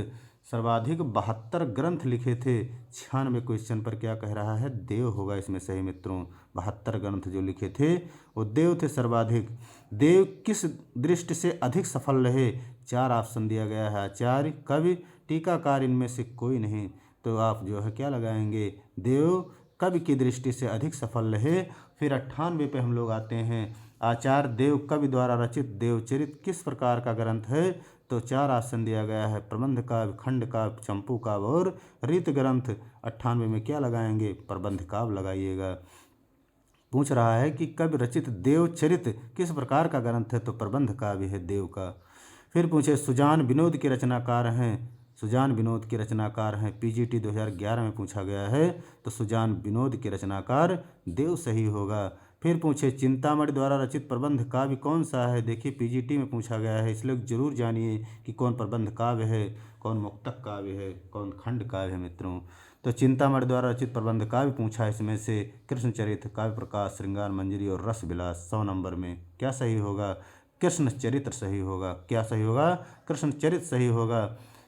72 ग्रंथ लिखे थे। 96 क्वेश्चन पर क्या कह रहा है। देव होगा इसमें सही मित्रों। 72 ग्रंथ जो लिखे थे वो देव थे सर्वाधिक। देव किस दृष्टि से अधिक सफल रहे। 4 ऑप्शन दिया गया है, आचार्य, कवि, टीकाकार, इनमें से कोई नहीं। तो आप जो है क्या लगाएंगे। देव कवि की दृष्टि से अधिक सफल रहे। फिर 98 पे हम लोग आते हैं। आचार्य देव कवि द्वारा रचित देवचरित किस प्रकार का ग्रंथ है। तो 4 ऑप्शन दिया गया है, प्रबंध काव्य, खंड काव्य, चंपू काव्य और रीत ग्रंथ। 98 में क्या लगाएंगे। प्रबंध काव्य लगाइएगा। पूछ रहा है कि कवि रचित देवचरित किस प्रकार का ग्रंथ है। तो प्रबंध काव्य है देव का। फिर पूछे सुजान विनोद के रचनाकार हैं। सुजान विनोद के रचनाकार हैं, पीजीटी 2011 में पूछा गया है। तो सुजान विनोद के रचनाकार देव सही होगा। फिर पूछे चिंतामणि द्वारा रचित प्रबंध काव्य कौन सा है। देखिए पीजीटी में पूछा गया है, इसलिए जरूर जानिए कि कौन प्रबंध काव्य है, कौन मुक्तक काव्य है, कौन खंड काव्य है मित्रों। तो चिंतामणि द्वारा रचित प्रबंध काव्य पूछा है, इसमें से कृष्णचरित्र, काव्य प्रकाश, श्रृंगार मंजरी और रस विलास। 100 नंबर में क्या सही होगा। कृष्णचरित्र सही होगा। क्या सही होगा। कृष्णचरित्र सही होगा।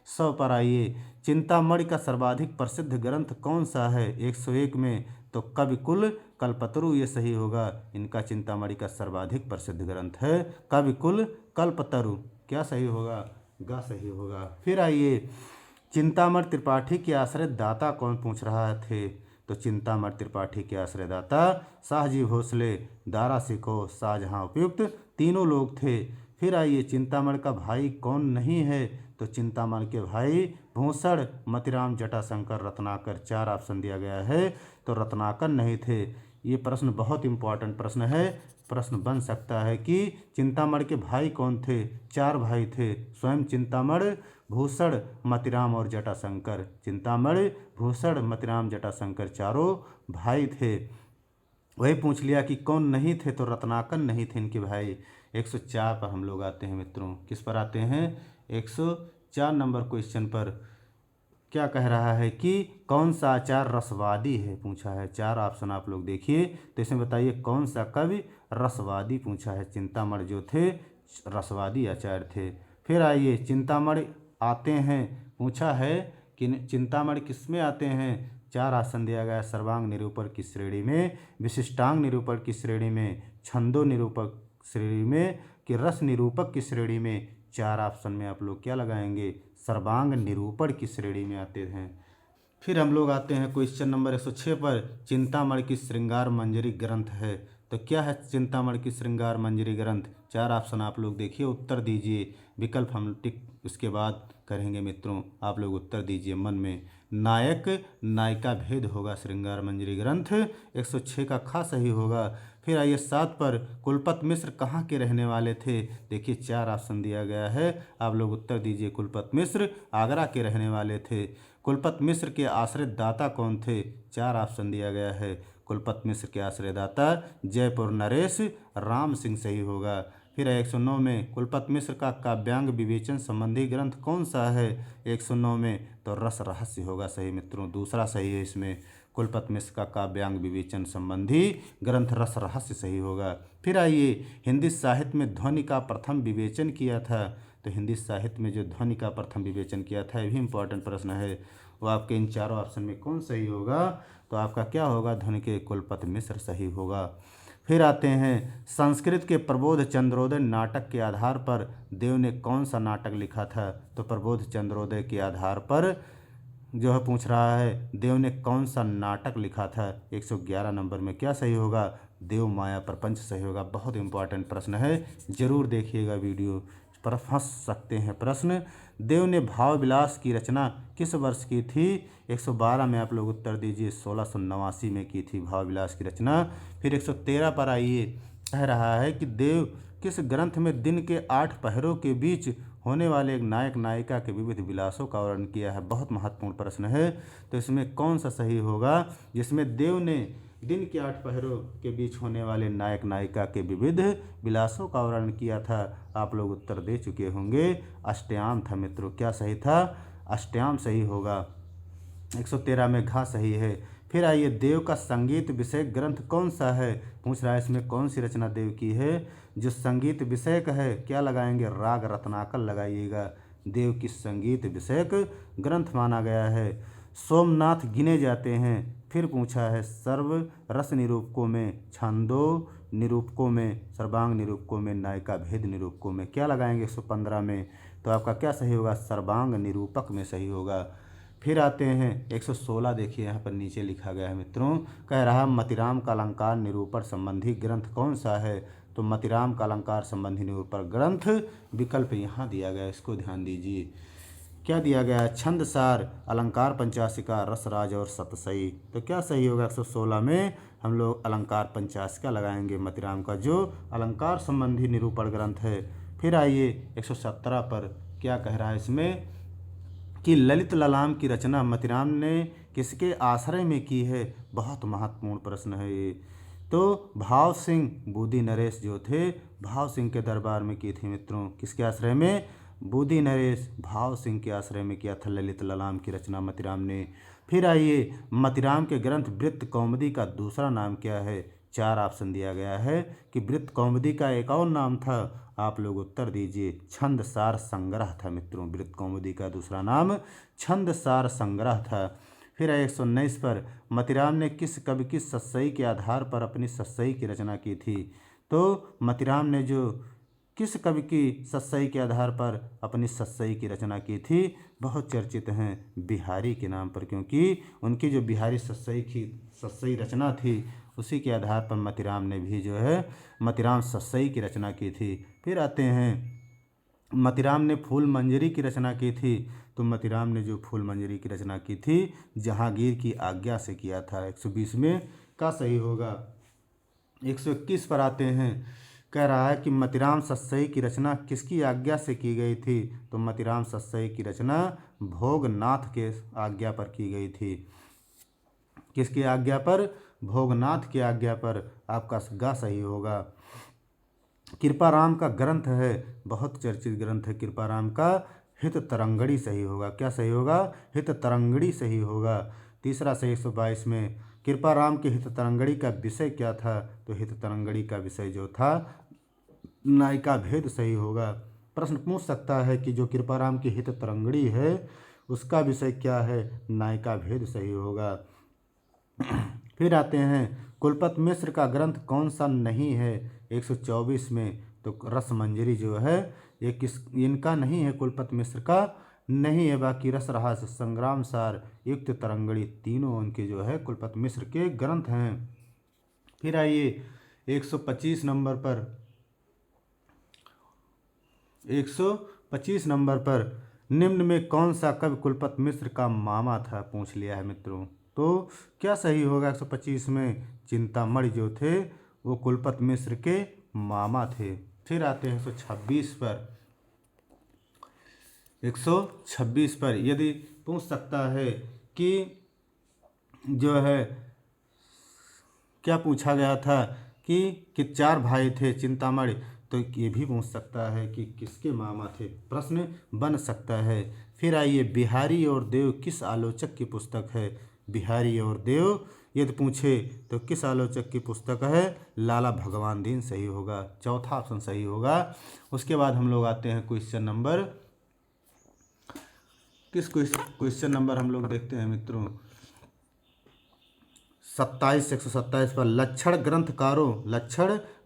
100 पर आइए चिंतामणि का सर्वाधिक प्रसिद्ध ग्रंथ कौन सा है। 101 में तो कविकुल कल्पतरु ये सही होगा। इनका चिंतामणि का सर्वाधिक प्रसिद्ध ग्रंथ है कविकुल कल्पतरु। क्या सही होगा। गा सही होगा। फिर आइए चिंतामणि त्रिपाठी के आश्रयदाता कौन पूछ रहा थे। तो चिंतामणि त्रिपाठी के आश्रयदाता शाहजी भोसले, दारा सिकोह, शाहजहां उपयुक्त तीनों लोग थे। फिर आइए चिंतामणि का भाई कौन नहीं है। तो चिंतामणि के भाई भूषण, मतिराम, जटाशंकर, रत्नाकर। 4 ऑप्शन दिया गया है, तो रत्नाकर नहीं थे। ये प्रश्न बहुत इंपॉर्टेंट प्रश्न है। प्रश्न बन सकता है कि चिंतामणि के भाई कौन थे। 4 भाई थे, स्वयं चिंतामणि, भूषण, मतिराम और जटाशंकर। चिंतामणि, भूषण, मतिराम, जटाशंकर चारों भाई थे। वही पूछ लिया कि कौन नहीं थे। तो रत्नाकर नहीं थे इनके भाई। 104 पर हम लोग आते हैं मित्रों। किस पर आते हैं। 104 नंबर क्वेश्चन पर। क्या कह रहा है कि कौन सा आचार रसवादी है, पूछा है। 4 ऑप्शन आप लोग देखिए, तो इसमें बताइए कौन सा कवि रसवादी पूछा है। चिंतामणि जो थे रसवादी आचार्य थे। फिर आइए चिंतामणि आते हैं, पूछा है कि चिंतामणि किस में आते हैं। 4 ऑप्शन दिया गया है। सर्वांग निरूपण की श्रेणी में, विशिष्टांग निरूपण की श्रेणी में, छंदो निरूपक श्रेणी में, कि रस निरूपक की श्रेणी में। 4 ऑप्शन में आप लोग क्या लगाएंगे, सर्वांग निरूपण की श्रेणी में आते हैं। फिर हम लोग आते हैं क्वेश्चन नंबर 106 पर। चिंतामणि की श्रृंगार मंजरी ग्रंथ है, तो क्या है चिंतामणि की श्रृंगार मंजरी ग्रंथ। 4 ऑप्शन आप लोग देखिए, उत्तर दीजिए। विकल्प हम टिक उसके बाद करेंगे मित्रों, आप लोग उत्तर दीजिए मन में। नायक नायिका भेद होगा श्रृंगार मंजरी ग्रंथ। 106 का खा सही होगा। फिर आइए 7 पर, कुलपति मिश्र कहाँ के रहने वाले थे। देखिए 4 ऑप्शन दिया गया है, आप लोग उत्तर दीजिए। कुलपति मिश्र आगरा के रहने वाले थे। कुलपति मिश्र के आश्रयदाता कौन थे। 4 ऑप्शन दिया गया है। कुलपति मिश्र के आश्रयदाता जयपुर नरेश राम सिंह सही होगा। फिर 109 में, कुलपति मिश्र का काव्यांग विवेचन संबंधी ग्रंथ कौन सा है। 109 में तो रस रहस्य होगा सही मित्रों, दूसरा सही है इसमें। कुलपति मिश्र का काव्यांग विवेचन संबंधी ग्रंथ रस रहस्य सही होगा। फिर आइए, हिंदी साहित्य में ध्वनि का प्रथम विवेचन किया था, तो हिंदी साहित्य में जो ध्वनि का प्रथम विवेचन किया था, ये भी इंपॉर्टेंट प्रश्न है। वो आपके इन चारों ऑप्शन में कौन सही होगा, तो आपका क्या होगा, ध्वनि के कुलपति मिश्र सही होगा। फिर आते हैं, संस्कृत के प्रबोध चंद्रोदय नाटक के आधार पर देव ने कौन सा नाटक लिखा था। तो प्रबोध चंद्रोदय के आधार पर जो है पूछ रहा है, देव ने कौन सा नाटक लिखा था। 111 नंबर में क्या सही होगा, देव माया प्रपंच सही होगा। बहुत इंपॉर्टेंट प्रश्न है, जरूर देखिएगा वीडियो, पर फंस सकते हैं प्रश्न। देव ने भाव विलास की रचना किस वर्ष की थी। 112 में आप लोग उत्तर दीजिए। 1689 में की थी भाव विलास की रचना। फिर 113 पर आइए, कह रहा है कि देव किस ग्रंथ में दिन के 8 पहरों के बीच होने वाले एक नायक नायिका के विविध विलासों का वर्णन किया है। बहुत महत्वपूर्ण प्रश्न है, तो इसमें कौन सा सही होगा, जिसमें देव ने दिन के 8 पहरों के बीच होने वाले नायक नायिका के विविध विलासों का वर्णन किया था। आप लोग उत्तर दे चुके होंगे, अष्टयाम था मित्रों। क्या सही था, अष्टयाम सही होगा। 113 में घा सही है। फिर आइए, देव का संगीत विषय ग्रंथ कौन सा है, पूछ रहा है इसमें कौन सी रचना देव की है जो संगीत विषयक है। क्या लगाएंगे, राग रत्नाकर लगाइएगा। देव की संगीत विषयक ग्रंथ माना गया है। सोमनाथ गिने जाते हैं। फिर पूछा है, सर्व रस निरूपकों में, छंदो निरूपकों में, सर्वांग निरूपकों में, नायिका भेद निरूपकों में। क्या लगाएंगे 115 में, तो आपका क्या सही होगा, सर्वांग निरूपक में सही होगा। फिर आते हैं 116, देखिए यहाँ पर नीचे लिखा गया है मित्रों, कह रहा मतिराम का अलंकार निरूपण संबंधी ग्रंथ कौन सा है। तो मतिराम का अलंकार संबंधी निरूपण ग्रंथ, विकल्प यहाँ दिया गया है, इसको ध्यान दीजिए। क्या दिया गया है, छंदसार, अलंकार पंचाशिका, रसराज और सतसई। तो क्या सही होगा, 116 में हम लोग अलंकार पंचाशिका लगाएंगे, मतिराम का जो अलंकार संबंधी निरूपण ग्रंथ है। फिर आइए 117 पर, क्या कह रहा है इसमें कि ललित ललाम की रचना मतिराम ने किसके आश्रय में की है। बहुत महत्वपूर्ण प्रश्न है ये। तो भाव सिंह बूदी नरेश जो थे, भाव सिंह के दरबार में की थी मित्रों। किसके आश्रय में, बूदी नरेश भाव सिंह के आश्रय में किया था ललित ललाम की रचना मतिराम ने। फिर आइए, मतिराम के ग्रंथ वृत्त कौमुदी का दूसरा नाम क्या है। 4 ऑप्शन दिया गया है कि वृत्त कौमुदी का एक और नाम था। आप लोग उत्तर दीजिए, छंदसार संग्रह था मित्रों। वृत्त कौमुदी का दूसरा नाम छंदसार संग्रह था। फिर 119 पर, मतिराम ने किस कवि की सतसई के आधार पर अपनी सतसई की रचना की थी। तो मतिराम ने जो किस कवि की सतसई के आधार पर अपनी सतसई की रचना की थी, बहुत चर्चित हैं बिहारी के नाम पर, क्योंकि उनकी जो बिहारी सतसई रचना थी, उसी के आधार पर मतिराम ने भी जो है मतिराम सतसई की रचना की थी। फिर आते हैं, मतिराम ने फूल मंजरी की रचना की थी। तो मतिराम ने जो फूल मंजरी की रचना की थी, जहांगीर की आज्ञा से किया था। 120 में का सही होगा। 121 पर आते हैं, कह रहा है कि मतिराम सतसई की रचना किसकी आज्ञा से की गई थी। तो मतिराम सतसई की रचना भोगनाथ के आज्ञा पर की गई थी। किसकी आज्ञा पर, भोगनाथ की आज्ञा पर। आपका गा सही होगा। कृपाराम का ग्रंथ है, बहुत चर्चित ग्रंथ है कृपाराम का, हित तरंगड़ी सही होगा। क्या सही होगा? हित तरंगड़ी सही होगा। तीसरा सही 122 में कृपाराम के हित तरंगड़ी का विषय क्या था? तो हित तरंगड़ी का विषय जो था नायिका भेद सही होगा। प्रश्न पूछ सकता है कि जो कृपाराम की हित तरंगड़ी है उसका विषय क्या है? नायिका भेद सही होगा। फिर आते हैं कुलपति मिश्र का ग्रंथ कौन सा नहीं है? 124 में तो रसमंजरी जो है ये इनका नहीं है, कुलपति मिश्र का नहीं है। बाकी रस रहास, संग्राम सार, युक्त तरंगड़ी तीनों उनके जो है कुलपति मिश्र के ग्रंथ हैं। फिर आइए 125 नंबर पर 125 नंबर पर निम्न में कौन सा कवि कुलपति मिश्र का मामा था? पूछ लिया है मित्रों। तो क्या सही होगा? 125 में चिंतामणि जो थे वो कुलपति मिश्र के मामा थे। फिर आते हैं 126 पर। 126 पर यदि पूछ सकता है कि जो है क्या पूछा गया था कि 4 भाई थे चिंतामणि, तो ये भी पूछ सकता है कि किसके मामा थे, प्रश्न बन सकता है। फिर आइए बिहारी और देव किस आलोचक की पुस्तक है? बिहारी और देव यदि पूछे तो किस आलोचक की पुस्तक है? लाला भगवान दीन सही होगा। चौथा ऑप्शन सही होगा। उसके बाद हम लोग आते हैं क्वेश्चन नंबर क्वेश्चन नंबर हम लोग देखते हैं मित्रों 127 पर लक्षण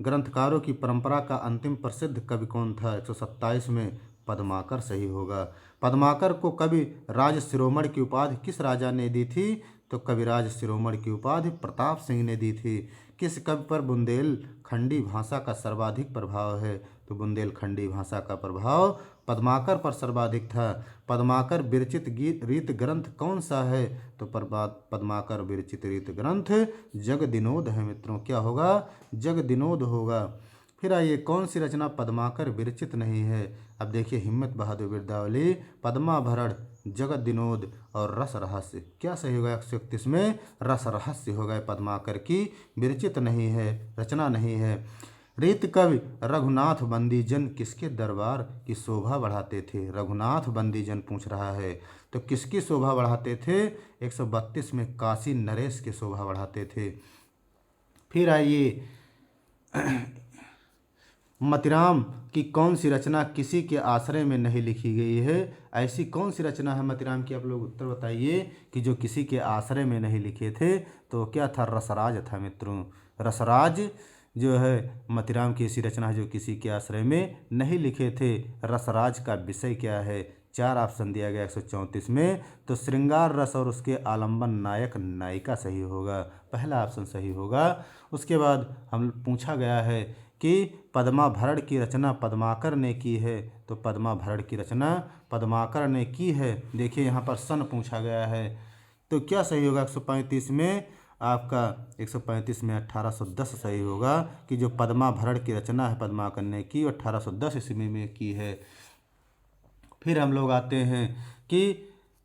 ग्रंथकारों की परंपरा का अंतिम प्रसिद्ध कवि कौन था? 127 में पद्माकर सही होगा। पद्माकर को कवि राज शिरोमणि की उपाधि किस राजा ने दी थी? तो कविराज शिरोमणि की उपाधि प्रताप सिंह ने दी थी। किस कवि पर बुंदेलखंडी भाषा का सर्वाधिक प्रभाव है? तो बुंदेलखंडी भाषा का प्रभाव पद्माकर पर सर्वाधिक था। पद्माकर विरचित रीत ग्रंथ कौन सा है? तो पद्माकर विरचित रीत ग्रंथ जगदिनोद है मित्रों। क्या होगा? जगदिनोद होगा। फिर आइए कौन सी रचना पद्माकर विरचित नहीं है? अब देखिए हिम्मत बहादुर बिरदावली, पद्माभरण, जगदिनोद और रस रहस्य। क्या सही होगा? 131 में रस रहस्य होगा। पद्माकर की विरचित नहीं है, रचना नहीं है। रीत कवि रघुनाथ बंदीजन किसके दरबार की शोभा बढ़ाते थे? रघुनाथ बंदीजन पूछ रहा है तो किसकी शोभा बढ़ाते थे? 132 में काशी नरेश की शोभा बढ़ाते थे। फिर आइए मतिराम की कौन सी रचना किसी के आश्रय में नहीं लिखी गई है? ऐसी कौन सी रचना है मतिराम की? आप लोग उत्तर बताइए कि जो किसी के आश्रय में नहीं लिखे थे। तो क्या था? रसराज था मित्रों। रसराज जो है मतिराम की ऐसी रचना है जो किसी के आश्रय में नहीं लिखे थे। रसराज का विषय क्या है? 4 ऑप्शन दिया गया 134 में। तो श्रृंगार रस और उसके आलंबन नायक नायिका सही होगा। पहला ऑप्शन सही होगा। उसके बाद हम पूछा गया है कि पद्माभरण की रचना पद्माकर ने की है। तो पद्माभरण की रचना पद्माकर ने की है। देखिए यहाँ पर सन पूछा गया है। तो क्या सही होगा? 135 में आपका 135 में 1810 सही होगा कि जो पद्माभरण की रचना है पद्माकर ने की, 1810 ईस्वी में की है। फिर हम लोग आते हैं कि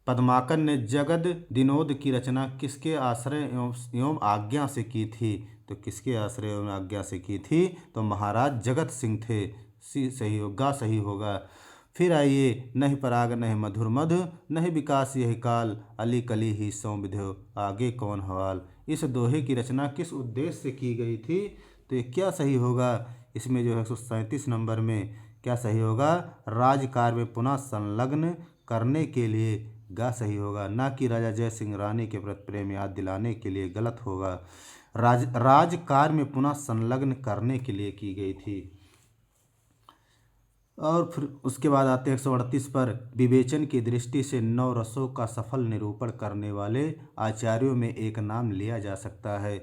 पद्माकर ने जगद दिनोद की रचना किसके आश्रय एवं आज्ञा से की थी? तो किसके आश्रय एवं आज्ञा से की थी? तो महाराज जगत सिंह थे। सी सही होगा, सही होगा। फिर आइए नहीं पराग नहीं मधुर मधु नहीं विकास यही काल अली कली ही सौ विध्यो आगे कौन हवाल। इस दोहे की रचना किस उद्देश्य से की गई थी? तो ये क्या सही होगा? इसमें जो है 137 नंबर में क्या सही होगा? राजकार्य में पुनः संलग्न करने के लिए गा सही होगा, ना कि राजा जय सिंह रानी के प्रति प्रेम याद दिलाने के लिए गलत होगा। राजकार्य में पुनः संलग्न करने के लिए की गई थी। और फिर उसके बाद आते हैं 138 पर विवेचन की दृष्टि से 9 रसों का सफल निरूपण करने वाले आचार्यों में एक नाम लिया जा सकता है।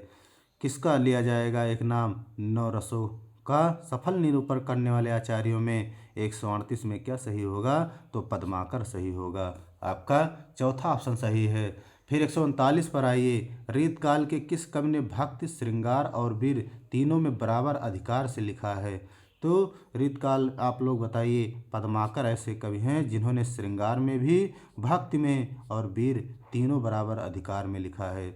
किसका लिया जाएगा एक नाम? 9 रसों का सफल निरूपण करने वाले आचार्यों में 138 में क्या सही होगा? तो पद्माकर सही होगा। आपका चौथा ऑप्शन सही है। फिर 139 पर आइए रीतकाल के किस कवि ने भक्ति, श्रृंगार और वीर तीनों में बराबर अधिकार से लिखा है? तो रीतकाल आप लोग बताइए। पद्माकर ऐसे कवि हैं जिन्होंने श्रृंगार में भी, भक्ति में और वीर तीनों बराबर अधिकार में लिखा है।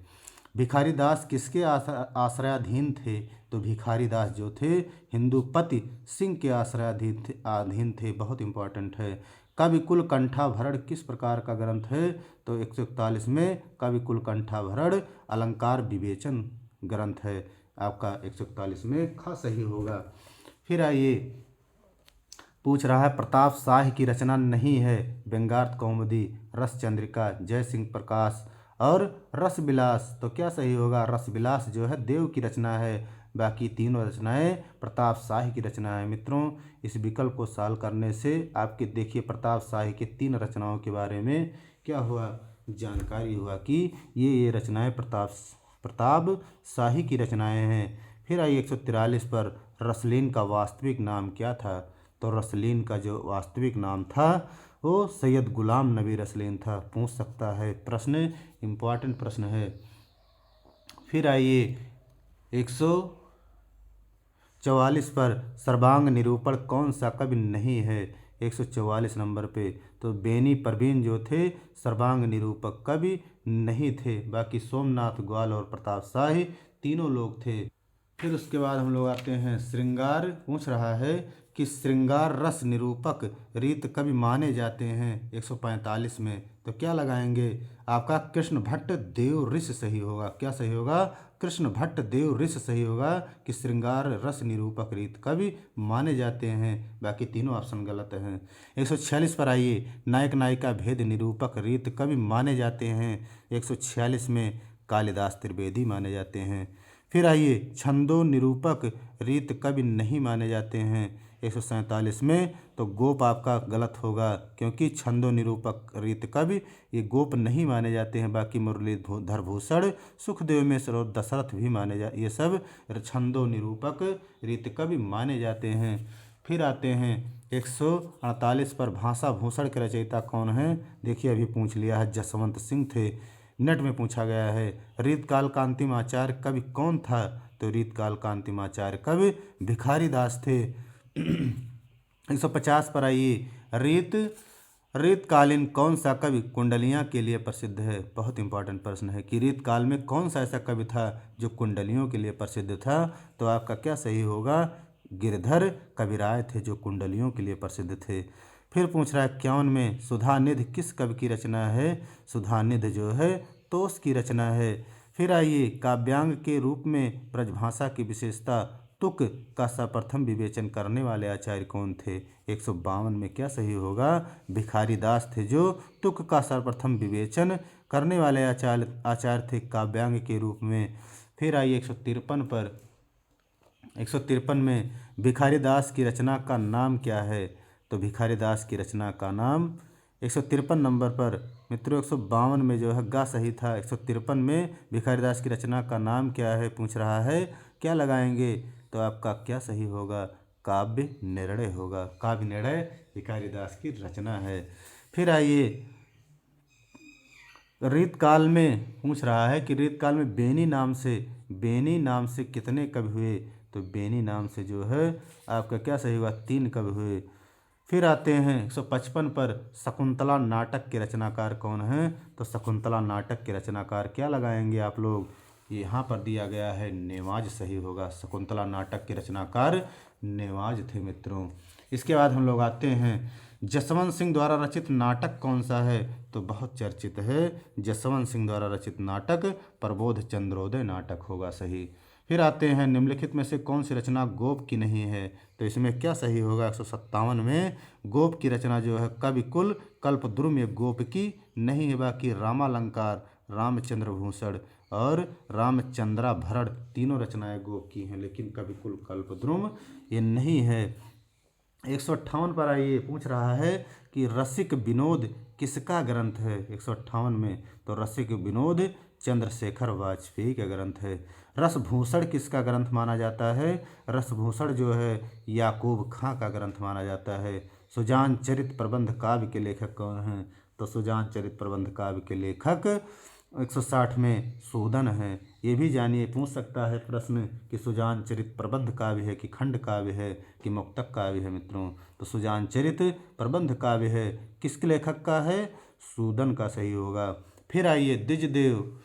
भिखारी दास किसके आश्रयाधीन थे? तो भिखारी दास जो थे हिंदूपति सिंह के आश्रयाधीन थे। बहुत इंपॉर्टेंट है। कविकुल कंठाभरण किस प्रकार का ग्रंथ है? तो 141 में कविकुल कंठाभरण अलंकार विवेचन ग्रंथ है। आपका 141 में ख सही होगा। फिर आइए, पूछ रहा है प्रताप शाह की रचना नहीं है। व्यंग्यार्थ कौमुदी, रस चंद्रिका, जय सिंह प्रकाश और रस विलास। तो क्या सही होगा? रस विलास जो है देव की रचना है। बाकी तीनों रचनाएं प्रताप शाह की रचना है। मित्रों, इस विकल्प को सॉल्व करने से आपके देखिए प्रताप शाह के 3 रचनाओं के बारे में क्या हुआ, जानकारी हुआ कि ये रचनाएं प्रताप शाही की रचनाएं हैं। फिर आइए 143 पर, रसलीन का वास्तविक नाम क्या था? तो रसलीन का जो वास्तविक नाम था वो सैयद गुलाम नबी रसलीन था। पूछ सकता है प्रश्न, इम्पॉर्टेंट प्रश्न है। फिर आइए 144 पर, सर्वांग निरूपण कौन सा कवि नहीं है? 144 नंबर पे तो बेनी परवीन जो थे सर्वांग निरूपक कवि नहीं थे। बाकी सोमनाथ ग्वाल और प्रताप शाही तीनों लोग थे। फिर उसके बाद हम लोग आते हैं श्रृंगार। पूछ रहा है कि श्रृंगार रस निरूपक रीत कवि माने जाते हैं 145 में। तो क्या लगाएंगे? आपका कृष्ण भट्ट देव ऋषि सही होगा। क्या सही होगा? कृष्ण भट्ट देव ऋषि सही होगा कि श्रृंगार रस निरूपक रीत कवि माने जाते हैं। बाकी तीनों ऑप्शन गलत हैं। 146 पर आइए, नायक नायिका भेद निरूपक रीत कवि माने जाते हैं 146 में कालिदास त्रिवेदी माने जाते हैं। फिर आइए, छंदो निरूपक रीत कवि नहीं माने जाते हैं 147 में। तो गोप आपका गलत होगा क्योंकि छंदो निरूपक रीत कवि ये गोप नहीं माने जाते हैं। बाकी मुरलीधर भूषण, सुखदेव मिश्र और दशरथ भी ये सब छंदो निरूपक रीत कवि माने जाते हैं। फिर आते हैं 148 पर, भाषा भूषण के रचयिता कौन है? देखिए अभी पूछ लिया है, जसवंत सिंह थे। नेट में पूछा गया है, रीतकाल का अंतिम आचार्य कवि कौन था? तो रीतकाल का अंतिम आचार्य कवि भिखारी दास थे। 150 पर आइए, रीतकालीन कौन सा कवि कुंडलियाँ के लिए प्रसिद्ध है? बहुत इंपॉर्टेंट प्रश्न है कि रीतकाल में कौन सा ऐसा कवि था जो कुंडलियों के लिए प्रसिद्ध था? तो आपका क्या सही होगा? गिरधर कविराय थे जो कुंडलियों के लिए प्रसिद्ध थे। फिर पूछ रहा है 51 में, सुधानिधि किस कवि की रचना है? सुधानिधि जो है तोष की रचना है। फिर आइए, काव्यांग के रूप में ब्रजभाषा की विशेषता तुक का सर्वप्रथम विवेचन करने वाले आचार्य कौन थे? 152 में क्या सही होगा? भिखारी दास थे जो तुक का सर्वप्रथम विवेचन करने वाले आचार्य थे काव्यांग के रूप में। फिर आइए 153 पर, 153 में भिखारी दास की रचना का नाम क्या है? तो भिखारी दास की रचना का नाम 153 नंबर पर मित्रों 152 में जो है गा सही था। 153 में भिखारी दास की रचना का नाम क्या है पूछ रहा है, क्या लगाएंगे? तो आपका क्या सही होगा? काव्य निर्णय होगा। काव्य निर्णय भिखारी दास की रचना है। फिर आइए, रीतकाल में पूछ रहा है कि रीतकाल में बेनी नाम से कितने कवि हुए? तो बेनी नाम से जो है आपका क्या सही होगा? 3 कवि हुए। फिर आते हैं 155 पर, शकुंतला नाटक के रचनाकार कौन हैं? तो शकुंतला नाटक के रचनाकार क्या लगाएंगे आप लोग? यहाँ पर दिया गया है नेवाज सही होगा। शकुंतला नाटक के रचनाकार नेवाज थे मित्रों। इसके बाद हम लोग आते हैं, जसवंत सिंह द्वारा रचित नाटक कौन सा है? तो बहुत चर्चित है जसवंत सिंह द्वारा रचित नाटक प्रबोध चंद्रोदय नाटक होगा सही। फिर आते हैं, निम्नलिखित में से कौन सी रचना गोप की नहीं है? तो इसमें क्या सही होगा? 157 में गोप की रचना जो है कविकुल कल्पद्रुम ये गोप की नहीं है। बाकी रामालंकार, रामचंद्र भूषण और रामचंद्राभरण तीनों रचनाएं गोप की हैं, लेकिन कविकुल कल्पद्रुम ये नहीं है। 158 पर आइए, पूछ रहा है कि रसिक विनोद किसका ग्रंथ है? 158 में तो रसिक विनोद चंद्रशेखर वाजपेयी का ग्रंथ है। रसभूषण किसका ग्रंथ माना जाता है? रसभूषण जो है याकूब खां का ग्रंथ माना जाता है। सुजान चरित प्रबंध काव्य के लेखक कौन हैं? तो सुजान चरित प्रबंध काव्य के लेखक 160 में सूदन है। ये भी जानिए, पूछ सकता है प्रश्न कि सुजान चरित प्रबंध काव्य है कि खंड काव्य है कि मुक्तक काव्य है मित्रों? तो सुजान चरित प्रबंध काव्य है। किसके लेखक का है? सूदन का सही होगा। फिर आइए, द्विजदेव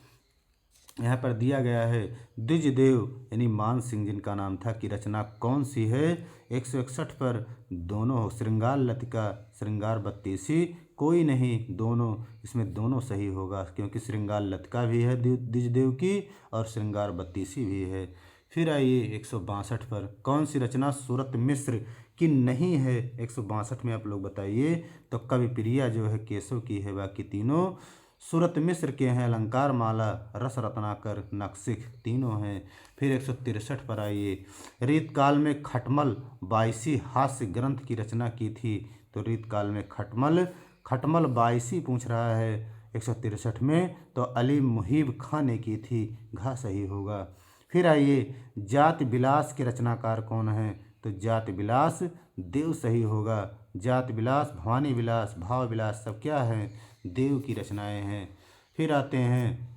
यहाँ पर दिया गया है द्विजदेव यानी मान सिंह जिनका नाम था की रचना कौन सी है। 161 पर दोनों हो, श्रृंगार लतिका श्रृंगार बत्तीसी कोई नहीं दोनों, इसमें दोनों सही होगा क्योंकि श्रृंगार लतिका भी है द्विजदेव की और श्रृंगार बत्तीसी भी है। फिर आइए 162 पर कौन सी रचना सूरत मिश्र की नहीं है। 162 में आप लोग बताइए। तो कवि प्रिया जो है केशव की है, बाकी तीनों सूरत मिश्र के हैं। अलंकार माला, रस रत्नाकर, नक्सिक तीनों हैं। फिर 163 पर आइए। रीतकाल में खटमल 22 हास्य ग्रंथ की रचना की थी। तो रीतकाल में खटमल 22 पूछ रहा है 163 में, तो अली मुहीब खां ने की थी, घा सही होगा। फिर आइए जाति विलास के रचनाकार कौन हैं। तो जाति विलास देव सही होगा। जाति विलास, भवानी विलास, भाव विलास सब क्या हैं, देव की रचनाएं हैं। फिर आते हैं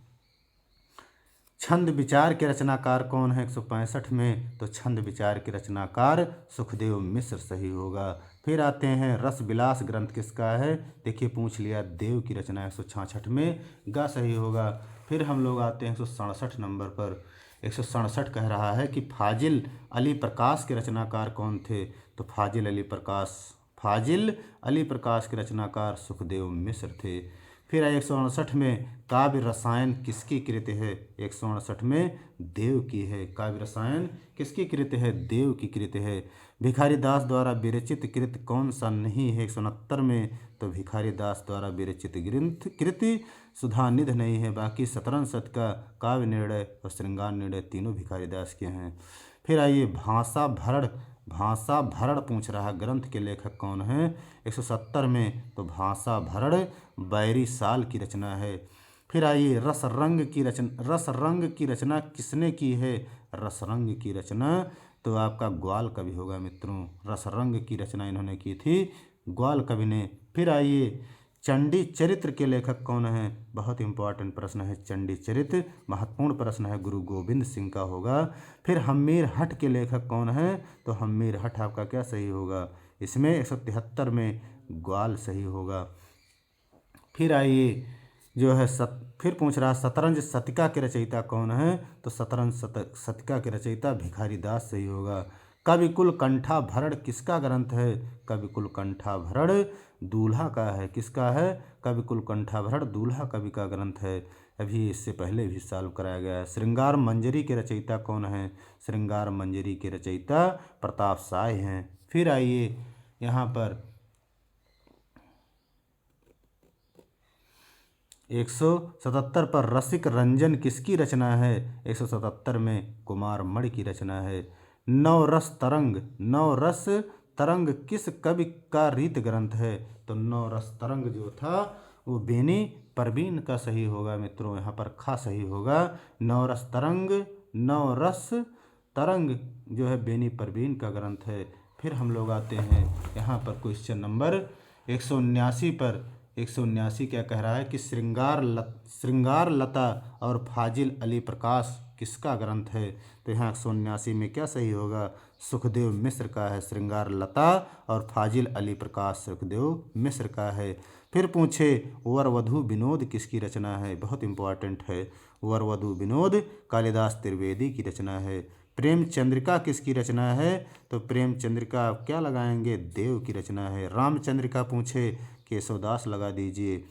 छंद विचार के रचनाकार कौन है 165 में। तो छंद विचार के रचनाकार सुखदेव मिश्र सही होगा। फिर आते हैं रस विलास ग्रंथ किसका है। देखिए पूछ लिया, देव की रचना 166 में, गा सही होगा। फिर हम लोग आते हैं 167 नंबर पर। 167 कह रहा है कि फाजिल अली प्रकाश के रचनाकार कौन थे। तो फाजिल अली प्रकाश के रचनाकार सुखदेव मिश्र थे। फिर 168 में काव्य रसायन किसकी कृति है। 168 में देव की है। काव्य रसायन किसकी कृति है, देव की कृति है। भिखारी दास द्वारा विरचित कृति कौन सा नहीं है 169 में। तो भिखारी दास द्वारा विरचित ग्रंथ कृति सुधानिधि नहीं है। बाकी 17 शतक का काव्य निर्णय और श्रृंगार निर्णय तीनों भिखारी दास के हैं। फिर आइए भाषा भरण पूछ रहा ग्रंथ के लेखक कौन है 170 में। तो भाषा भरण बैरी साल की रचना है। फिर आइए रस रंग की रचना किसने की है। रस रंग की रचना तो आपका ग्वाल कवि होगा मित्रों। रस रंग की रचना इन्होंने की थी, ग्वाल कवि ने। फिर आइए चंडी चरित्र के लेखक कौन है। बहुत इंपॉर्टेंट प्रश्न है चंडी चरित्र, महत्वपूर्ण प्रश्न है, गुरु गोविंद सिंह का होगा। फिर हम्मीर हट के लेखक कौन है। तो हम्मीर हट आपका क्या सही होगा, इसमें 173 में ग्वाल सही होगा। फिर आइए जो है फिर पूछ रहा शतरंज शतिका के रचयिता कौन है। तो शतरंज शतिका के रचयिता भिखारी दास सही होगा। कविकुल कंठा भरण किसका ग्रंथ है। कविकुल कंठा भरण दूल्हा का है। किसका है, कविकुल कंठा भरण दूल्हा कवि का ग्रंथ है। अभी इससे पहले भी सॉल्व कराया गया है। श्रृंगार मंजरी के रचयिता कौन है। श्रृंगार मंजरी के रचयिता प्रताप साय हैं। फिर आइए यहाँ पर 177 पर रसिक रंजन किसकी रचना है। 177 में कुमार मणि की रचना है। नवरस तरंग किस कवि का रीत ग्रंथ है। तो नवरस तरंग जो था वो बेनी परवीन का सही होगा मित्रों, यहाँ पर खा सही होगा। नवरस तरंग जो है बेनी परवीन का ग्रंथ है। फिर हम लोग आते हैं यहाँ पर क्वेश्चन नंबर 179 पर। 179 क्या कह रहा है कि श्रृंगार लता और फाजिल अली प्रकाश किसका ग्रंथ है। तो यहाँ 179 में क्या सही होगा, सुखदेव मिश्र का है श्रृंगार लता और फाजिल अली प्रकाश सुखदेव मिश्र का है। फिर पूछे वर वधु विनोद किसकी रचना है, बहुत इंपॉर्टेंट है। वर वधु विनोद कालिदास त्रिवेदी की रचना है। प्रेम चंद्रिका किसकी रचना है। तो प्रेम चंद्रिका आप क्या लगाएंगे, देव की रचना है। रामचंद्रिका पूछे केशवदास लगा दीजिए।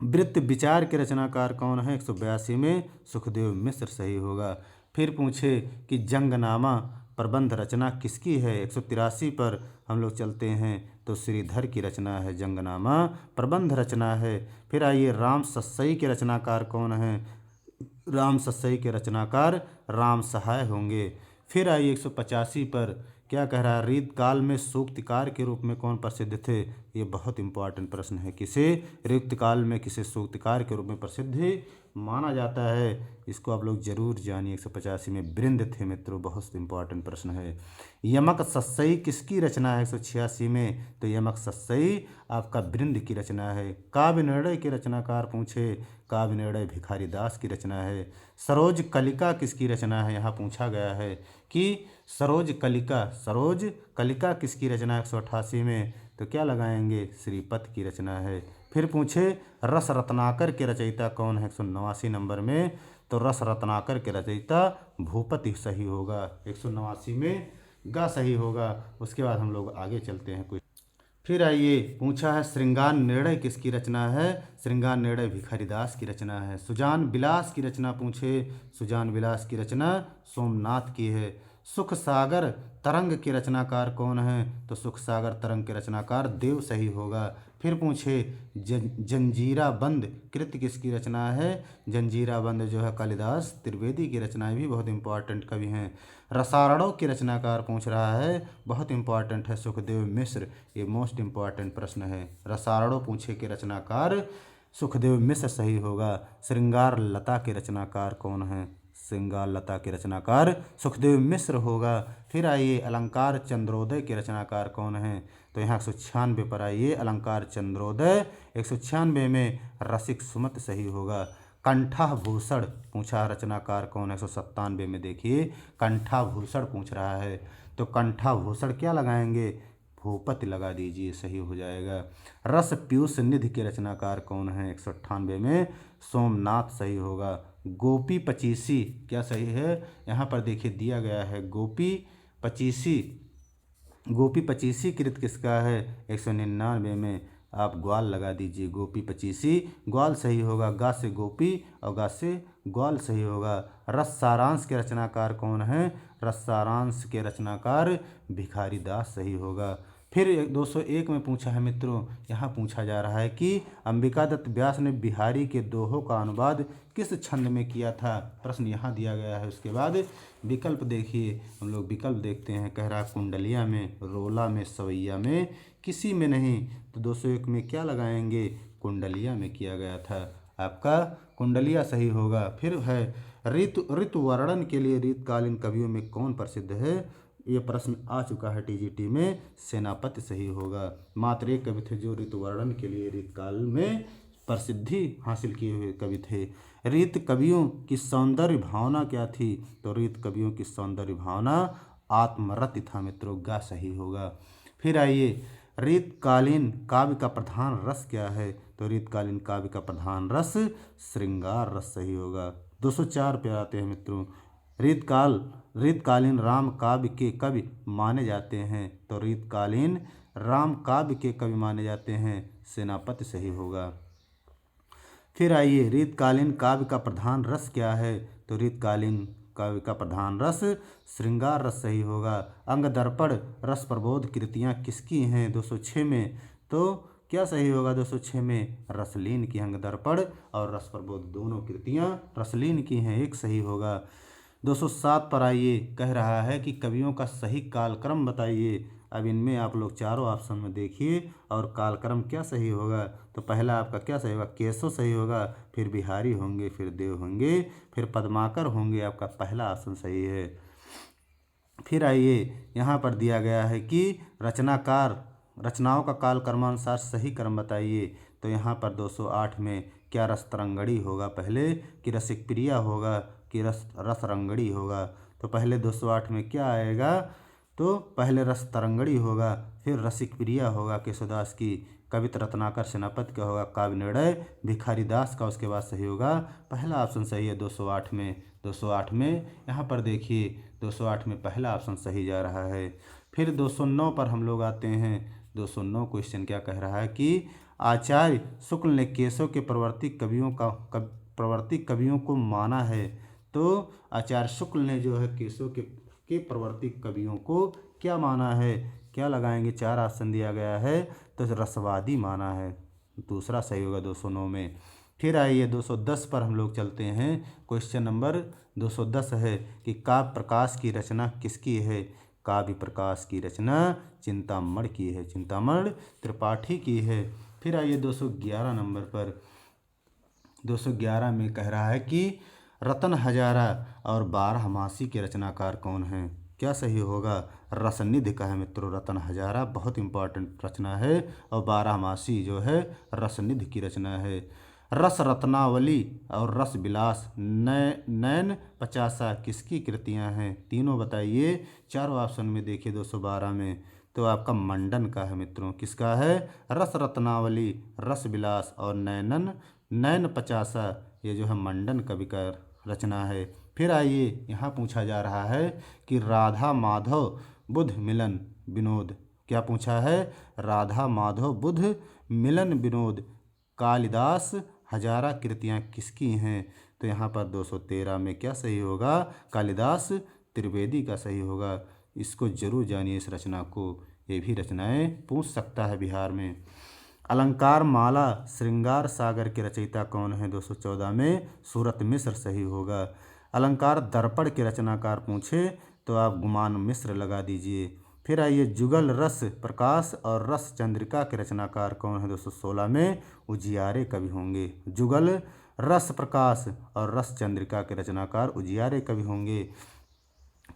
वृत्त विचार के रचनाकार कौन है 182 में सुखदेव मिश्र सही होगा। फिर पूछे कि जंगनामा प्रबंध रचना किसकी है 183 पर हम लोग चलते हैं। तो श्रीधर की रचना है, जंगनामा प्रबंध रचना है। फिर आइए राम सस्सई के रचनाकार कौन है। राम सस्सई के रचनाकार राम सहाय होंगे। फिर आइए 185 पर क्या कह रहा है, रीतकाल में सूक्तिकार के रूप में कौन प्रसिद्ध थे। ये बहुत इंपॉर्टेंट प्रश्न है, किसे रीतकाल में किसे सूक्तिकार के रूप में प्रसिद्ध माना जाता है, इसको आप लोग जरूर जानिए। 185 में वृंद थे मित्रों, बहुत इंपॉर्टेंट प्रश्न है। यमक सस्सई किसकी रचना है 186 में। तो यमक सस्सई आपका वृंद की रचना है। काव्य निर्णय के रचनाकार पूछे, काव्य निर्णय भिखारी दास की रचना है। सरोज कलिका किसकी रचना है, यहाँ पूछा गया है कि सरोज कलिका किसकी रचना है 188 में। तो क्या लगाएंगे, श्रीपत की रचना है। फिर पूछे रस रत्नाकर के रचयिता कौन है 189 नंबर में। तो रस रत्नाकर के रचयिता भूपति सही होगा। 189 में गा सही होगा। उसके बाद हम लोग आगे चलते हैं। कुछ फिर आइए, पूछा है श्रृंगार निर्णय किसकी रचना है? श्रृंगार निर्णय भिखारीदास की रचना है। सुजान विलास की रचना पूछे, सुजान विलास की रचना सोमनाथ की है। सुख सागर तरंग के रचनाकार कौन है? तो सुख सागर तरंग के रचनाकार देव सही होगा। फिर पूछे जंजीरा बंद कृति किसकी रचना है? जंजीरा बंद जो है कालिदास त्रिवेदी की रचनाएं भी बहुत इंपॉर्टेंट कवि हैं। रसारणों के रचनाकार पूछ रहा है, बहुत इंपॉर्टेंट है सुखदेव मिश्र। ये मोस्ट इंपॉर्टेंट प्रश्न है। रसारणों पूछे के रचनाकार सुखदेव मिश्र सही होगा। श्रृंगार लता के रचनाकार कौन है? श्रृंगार लता के रचनाकार सुखदेव मिश्र होगा। फिर आइए, अलंकार चंद्रोदय के रचनाकार कौन है? तो यहाँ 196 पर आइए, अलंकार चंद्रोदय 196 में रसिक सुमत सही होगा। कंठाभूषण पूछा रचनाकार कौन है? 197 में देखिए, कंठाभूषण पूछ रहा है। तो कंठाभूषण क्या लगाएंगे? भूपति लगा दीजिए, सही हो जाएगा। रस पीयूष निधि के रचनाकार कौन है? 198 में सोमनाथ सही होगा। गोपी पचीसी क्या सही है? यहाँ पर देखिए दिया गया है गोपी पचीसी। गोपी पचीसी कृत किसका है? 199 में आप ग्वाल लगा दीजिए। गोपी पचीसी ग्वाल सही होगा। गा से गोपी और गा से ग्वाल सही होगा। रस सारांश के रचनाकार कौन है? रस सारांश के रचनाकार भिखारीदास सही होगा। फिर 201 में पूछा है मित्रों, यहाँ पूछा जा रहा है कि अंबिका दत्त व्यास ने बिहारी के दोहों का अनुवाद किस छंद में किया था? प्रश्न यहाँ दिया गया है। उसके बाद विकल्प देखिए, हम लोग विकल्प देखते हैं। कह रहा कुंडलिया में, रोला में, सवैया में, किसी में नहीं। तो 201 में क्या लगाएंगे? कुंडलिया में किया गया था। आपका कुंडलिया सही होगा। फिर है ऋतु वर्णन के लिए रीतकालीन कवियों में कौन प्रसिद्ध है? ये प्रश्न आ चुका है टीजीटी में। सेनापति सही होगा। मात्र एक कवि थे जो ऋतु वर्णन के लिए रीतकाल में प्रसिद्धि हासिल किए हुए कवि थे। रीत कवियों की सौंदर्य भावना क्या थी? तो रीत कवियों की सौंदर्य भावना आत्मरति था मित्रों। गा सही होगा। फिर आइए, रीतकालीन काव्य का प्रधान रस क्या है? तो रीतकालीन काव्य का प्रधान रस श्रृंगार रस सही होगा। 204 पे आते हैं मित्रों। रीतकालीन राम काव्य के कवि माने जाते हैं। तो रीतकालीन राम काव्य के कवि माने जाते हैं सेनापति सही होगा। फिर आइए, रीतकालीन काव्य का प्रधान रस क्या है? तो रीतकालीन काव्य का प्रधान रस श्रृंगार रस सही होगा। अंग दर्पण रस प्रबोध कृतियाँ किसकी हैं? 206 में। तो क्या सही होगा? 206 में रसलीन की अंग दर्पण और रस प्रबोध दोनों कृतियाँ रसलीन की हैं। एक सही होगा। 207 पर आइए, कह रहा है कि कवियों का सही कालक्रम बताइए। अब इनमें आप लोग चारों ऑप्शन में देखिए और कालक्रम क्या सही होगा। तो पहला आपका क्या सही होगा? केशव सही होगा, फिर बिहारी होंगे, फिर देव होंगे, फिर पद्माकर होंगे। आपका पहला ऑप्शन सही है। फिर आइए, यहाँ पर दिया गया है कि रचनाओं का काल क्रमानुसार सही क्रम बताइए। तो यहाँ पर 208 में क्या रस तरंगड़ी होगा पहले, कि रसिक प्रिया होगा, कि रस रंगड़ी होगा? तो पहले 208 में क्या आएगा? तो पहले रस तरंगड़ी होगा, फिर रसिक प्रिया होगा केशवदास की, कवित रत्नाकर सेनापति का होगा, काव्य निर्णय भिखारीदास का उसके बाद सही होगा। पहला ऑप्शन सही है 208 में। 208 में यहाँ पर देखिए, 208 में पहला ऑप्शन सही जा रहा है। फिर 209 पर हम लोग आते हैं। 209 क्वेश्चन क्या कह रहा है कि आचार्य शुक्ल ने केशव के प्रवर्ती कवियों को माना है। तो आचार्य शुक्ल ने जो है केशव के प्रवर्ती कवियों को क्या माना है? क्या लगाएंगे? 4 ऑप्शन दिया गया है। तो रसवादी माना है, दूसरा सही होगा 209 में। फिर आइए 210 पर हम लोग चलते हैं। क्वेश्चन नंबर 210 है कि काव्य प्रकाश की रचना किसकी है? काव्य प्रकाश की रचना चिंतामण की है, चिंतामण त्रिपाठी की है। फिर आइए 211 नंबर पर। 211 में कह रहा है कि रतन हजारा और बारहमासी के रचनाकार कौन हैं? क्या सही होगा? रसनिधि का है मित्रों रतन हजारा, बहुत इंपॉर्टेंट रचना है। और बारहमासी जो है रसनिधि की रचना है। रस रत्नावली और रस विलास नैन पचासा किसकी कृतियां हैं? तीनों बताइए। चारों ऑप्शन में देखिए 212 में। तो आपका मंडन का है मित्रों। किसका है? रस रत्नावली, रस विलास और नैन पचासा, ये जो है मंडन कवि का रचना है। फिर आइए यहाँ पूछा जा रहा है कि राधा माधव बुध मिलन विनोद, क्या पूछा है? राधा माधव बुध मिलन विनोद कालिदास हजारा कृतियाँ किसकी हैं? तो यहाँ पर 213 में क्या सही होगा? कालिदास त्रिवेदी का सही होगा। इसको जरूर जानिए इस रचना को, ये भी रचनाएं पूछ सकता है बिहार में। अलंकार माला श्रृंगार सागर के रचयिता कौन है? 214 में सूरत मिश्र सही होगा। अलंकार दर्पण के रचनाकार पूछे तो आप गुमान मिश्र लगा दीजिए। फिर आइए जुगल रस प्रकाश और रस चंद्रिका के रचनाकार कौन है? 216 में उजियारे कवि होंगे। जुगल रस प्रकाश और रस चंद्रिका के रचनाकार उजियारे कवि होंगे।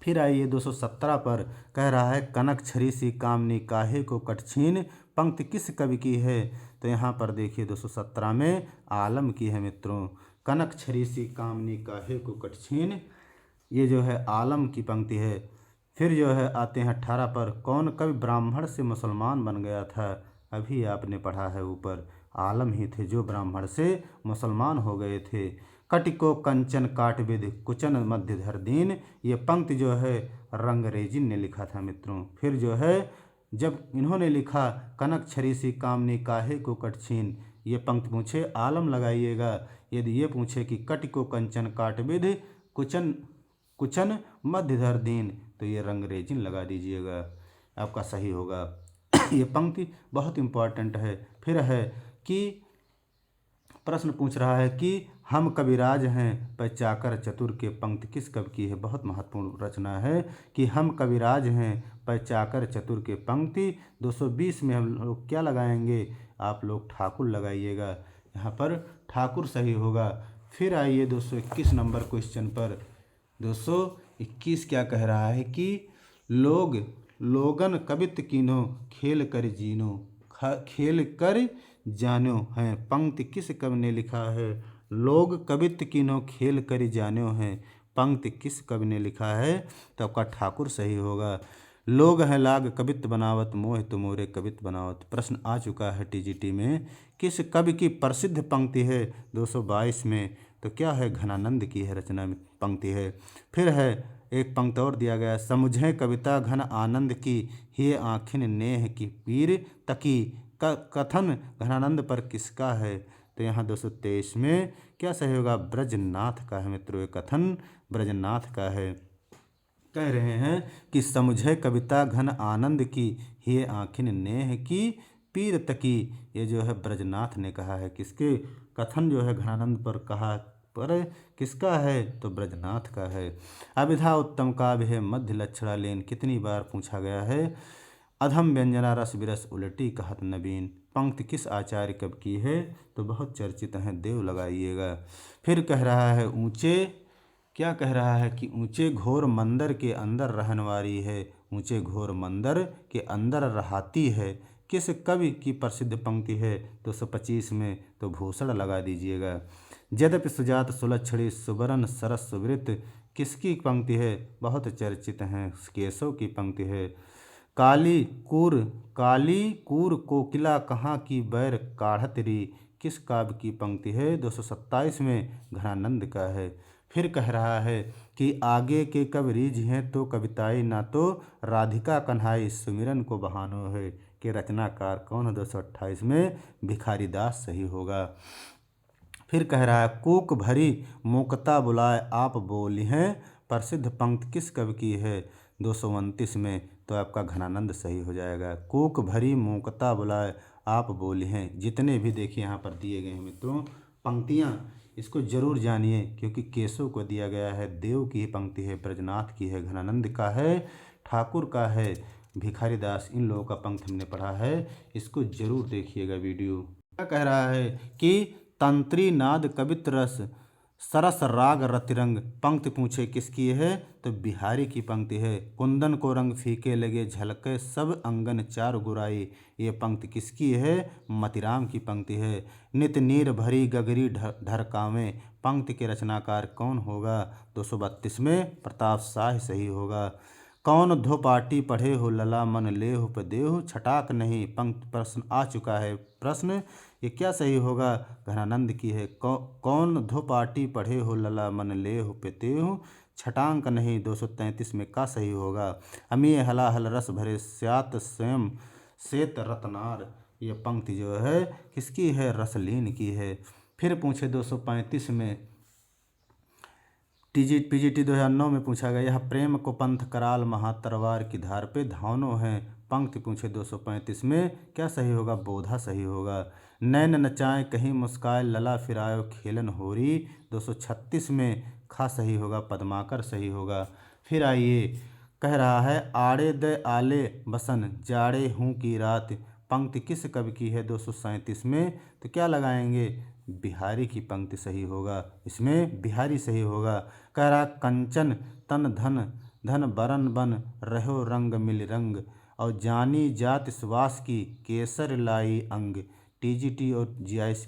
फिर आइए 217 पर कह रहा है कनक छरी सी कामनी काहे को कटछीन पंक्ति किस कवि की है? तो यहाँ पर देखिए 217 में आलम की है मित्रों। कनक छरी सी कामनी काहे को कटछीन, ये जो है आलम की पंक्ति है। फिर जो है आते हैं 18 पर, कौन कवि ब्राह्मण से मुसलमान बन गया था? अभी आपने पढ़ा है ऊपर, आलम ही थे जो ब्राह्मण से मुसलमान हो गए थे। कटिको कंचन काटविद कुचन मध्य धर दीन, ये पंक्ति जो है रंगरेजिन ने लिखा था मित्रों। फिर जो है जब इन्होंने लिखा कनक छरी सी कामनी काहे को कटछीन, ये पंक्ति पूछे आलम लगाइएगा। यदि ये पूछे कि कटिको कंचन काटविद कुचन कुचन मध्य धर दीन, तो ये रंगरेजिन लगा दीजिएगा, आपका सही होगा। ये पंक्ति बहुत इम्पॉर्टेंट है। फिर है कि प्रश्न पूछ रहा है कि हम कविराज हैं पैचाकर चतुर के पंक्ति किस कवि की है? बहुत महत्वपूर्ण रचना है कि हम कविराज हैं पैचाकर चतुर के पंक्ति 220 में हम लोग क्या लगाएंगे? आप लोग ठाकुर लगाइएगा, यहाँ पर ठाकुर सही होगा। फिर आइए 221 नंबर क्वेश्चन पर। 221 क्या कह रहा है कि लोगन कवित कीनो खेल कर जीनो खेल कर जानो हैं, पंक्ति किस कवि ने लिखा है? लोग कवित कीनो खेल कर जानो हैं, पंक्ति किस कवि ने लिखा है? तो आपका ठाकुर सही होगा। लोग हैं लाग कवित बनावत मोह तुमोरे कवित बनावत, प्रश्न आ चुका है टीजीटी में। किस कवि की प्रसिद्ध पंक्ति है? 222 में, तो क्या है? घनानंद की है रचना में पंक्ति है। फिर है एक पंक्ति और दिया गया, समुझे कविता घन आनंद की हे आँखिन नेह की पीर तकी, कथन घनानंद पर किसका है? तो यहाँ 223 में क्या सही होगा? ब्रजनाथ का है मित्रों, ये कथन ब्रजनाथ का है। कह रहे हैं कि समुझे कविता घन आनंद की हे आँखिन नेह की पीर तकी, ये जो है ब्रजनाथ ने कहा है। किसके कथन जो है घनानंद पर कहा पर किसका है? तो ब्रजनाथ का है। अभिधा उत्तम काव्य है मध्य लक्षणा लेन कितनी बार पूछा गया है? अधम व्यंजना रस विरस उलटी कहत नवीन, पंक्ति किस आचार्य कवि की है? तो बहुत चर्चित हैं, देव लगाइएगा। फिर कह रहा है ऊंचे, क्या कह रहा है कि ऊंचे घोर मंदिर के अंदर रहने वाली है, ऊंचे घोर मंदिर के अंदर रहाती है, किस कवि की प्रसिद्ध पंक्ति है? 225 में, तो भूषण लगा दीजिएगा। यद्यपि सुजात सुलक्षणी सुबरन सरस सुवृत, किसकी पंक्ति है? बहुत चर्चित हैं, केशव की पंक्ति है। काली कूर कोकिला कहाँ की बैर काढ़त री, किस काव्य की पंक्ति है? 227 में, घनानंद का है। फिर कह रहा है कि आगे के कवि रीझ हैं तो कविताई ना तो राधिका कन्हाई सुमिरन को बहानो है, के रचनाकार कौन है? 228 में, भिखारी दास सही होगा। फिर कह रहा है कूक भरी मूकता बुलाए आप बोली हैं, प्रसिद्ध पंक्ति किस कवि की है? 229 में, तो आपका घनानंद सही हो जाएगा। कूक भरी मूकता बुलाए आप बोली हैं, जितने भी देखिए यहाँ पर दिए गए हैं मित्रों पंक्तियाँ, इसको जरूर जानिए क्योंकि केशव को दिया गया है, देव की पंक्ति है, ब्रजनाथ की है, घनानंद का है, ठाकुर का है, भिखारी दास, इन लोगों का पंक्ति हमने पढ़ा है, इसको जरूर देखिएगा वीडियो। क्या कह रहा है कि तंत्री नाद कवित रस सरस राग रतिरंग, पंक्ति पूछे किसकी है? तो बिहारी की पंक्ति है। कुंदन को रंग फीके लगे झलके सब अंगन चार गुराई, ये पंक्ति किसकी है? मतिराम की पंक्ति है। नित नीर भरी गगरी ढरकावें, पंक्ति के रचनाकार कौन होगा? 232 में, प्रताप शाह सही होगा। कौन धो पाटी पढ़े हो लला मन लेहु पदेहु छटाक नहीं। पंक्ति प्रश्न आ चुका है। प्रश्न ये क्या सही होगा? घनानंद की है। कौन धो पाटी पढ़े हो लला मन लेहु पतेहु छटांक नहीं। 233 में का सही होगा? अमीय हलाहल रस भरे स्यात स्वयं श्वेत रत्नार। ये पंक्ति जो है किसकी है? रसलीन की है। फिर पूछे 235 में पीजीटी 2009 में पूछा गया, यह प्रेम को पंथ कराल महा तरवार की धार पे धावनो है। पंक्ति पूछे 235 में क्या सही होगा? बोधा सही होगा। नैन नचाए कहीं मुस्काए लला फिरायो खेलन होरी। 236 में खा सही होगा। पद्माकर सही होगा। फिर आइए, कह रहा है आड़े दे आले बसन जाड़े हूँ की रात। पंक्ति किस कवि की है? 237 में। तो क्या लगाएंगे? बिहारी की पंक्ति सही होगा। इसमें बिहारी सही होगा। कह रहा कंचन तन धन धन बरन बन रहो रंग मिल रंग और जानी जात सुवास की केसर लाई अंग। टीजीटी और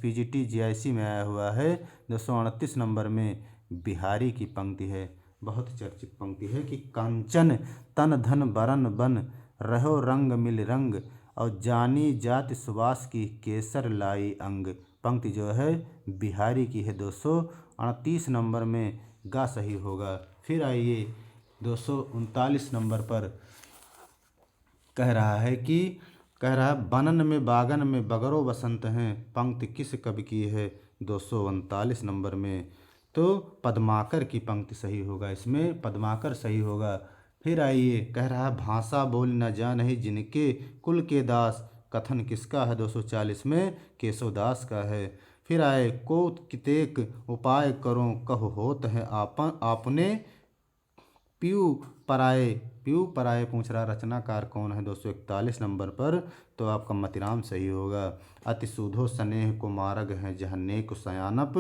पीजीटी जीआईसी में आया हुआ है। 238 नंबर में बिहारी की पंक्ति है। बहुत चर्चित पंक्ति है कि कंचन तन धन बरन बन रहो रंग मिल रंग और जानी जात सुवास की केसर लाई अंग। पंक्ति जो है बिहारी की है। 238 नंबर में गा सही होगा। फिर आइए 239 नंबर पर कह रहा है बनन में बागन में बगरो बसंत हैं। पंक्ति किस कवि की है? 239 नंबर में। तो पद्माकर की पंक्ति सही होगा। इसमें पद्माकर सही होगा। फिर आइए, कह रहा भाषा बोल न जानहि जिनके कुल के दास। कथन किसका है? 240 में केशवदास का है। फिर आए को कितेक उपाय करो कहो होत है आपने पीयू पराए पूछ रहा रचनाकार कौन है? 241 नंबर पर। तो आपका मतिराम सही होगा। अति सुधो स्नेह को मार्ग है जहाँ नेक सयानप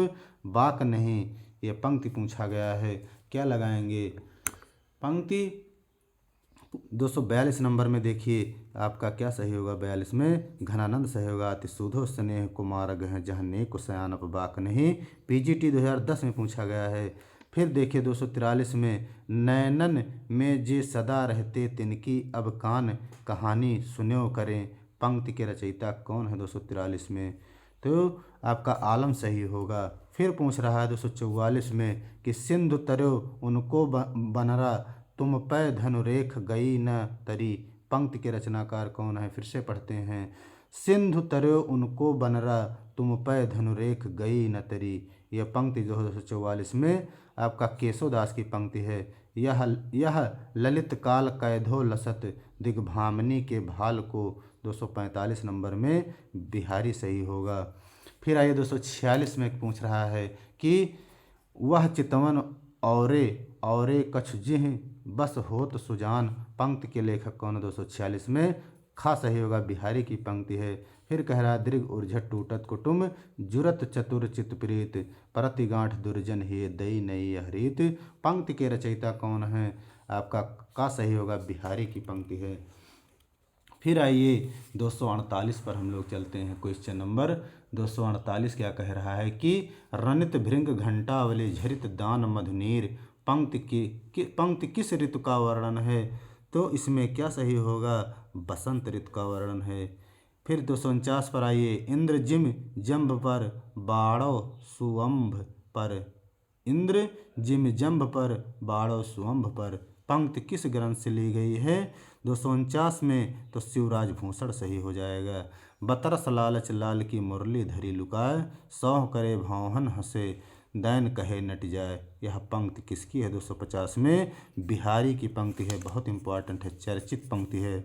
बाक नहीं। ये पंक्ति पूछा गया है। क्या लगाएंगे? पंक्ति 242 नंबर में देखिए आपका क्या सही होगा? 42 में घनानंद सही होगा। अति सुधो स्नेह को मार्ग है जहाँ नेक सयानप बाक नहीं। पीजीटी 2010 में पूछा गया है। फिर देखिए 243 में नैनन में जे सदा रहते तिनकी अब कान कहानी सुन्यो करें। पंक्ति के रचयिता कौन है? 243 में। तो आपका आलम सही होगा। फिर पूछ रहा है 244 में कि सिंधु तरो उनको बनरा तुम पै धनुरेख गई न तरी। पंक्ति के रचनाकार कौन है? फिर से पढ़ते हैं। सिंधु तरो उनको बनरा तुम पै धनुरेख गई न तरी। यह पंक्ति 244 में आपका केशवदास की पंक्ति है। यह ललित काल कैधो लसत दिग्भामिनी के भाल को। 245 नंबर में बिहारी सही होगा। फिर आइए 246 में पूछ रहा है कि वह चितवन औरे कछ जिह बस होत सुजान। पंक्ति के लेखक कौन? 246 में खा सही होगा। बिहारी की पंक्ति है। फिर कह रहा दीर्घ उर्झट टूटत कुटुम जुरत चतुर चित प्रीत परति गांठ दुर्जन हे दई नई हरीत। पंक्ति के रचयिता कौन है? आपका का सही होगा? बिहारी की पंक्ति है। फिर आइए 248 पर हम लोग चलते हैं। क्वेश्चन नंबर 248 क्या कह रहा है कि रनित भृंग घंटावली झरित दान मधुनीर। पंक्ति किस ऋतु का वर्णन है? तो इसमें क्या सही होगा? बसंत ऋतु का वर्णन है। फिर 249 पर आइए, इंद्र जिम जंभ पर बाड़ो सुअंभ पर। इंद्र जिम जंभ पर बाड़ो सुअंभ पर। पंक्ति किस ग्रंथ से ली गई है? 249 में। तो शिवराज भूषण सही हो जाएगा। बतरस लालच लाल की मुरली धरी लुकाए सौह करे भौहन हंसे दैन कहे नट जाए। यह पंक्ति किसकी है? 250 में बिहारी की पंक्ति है। बहुत इंपॉर्टेंट है, चर्चित पंक्ति है।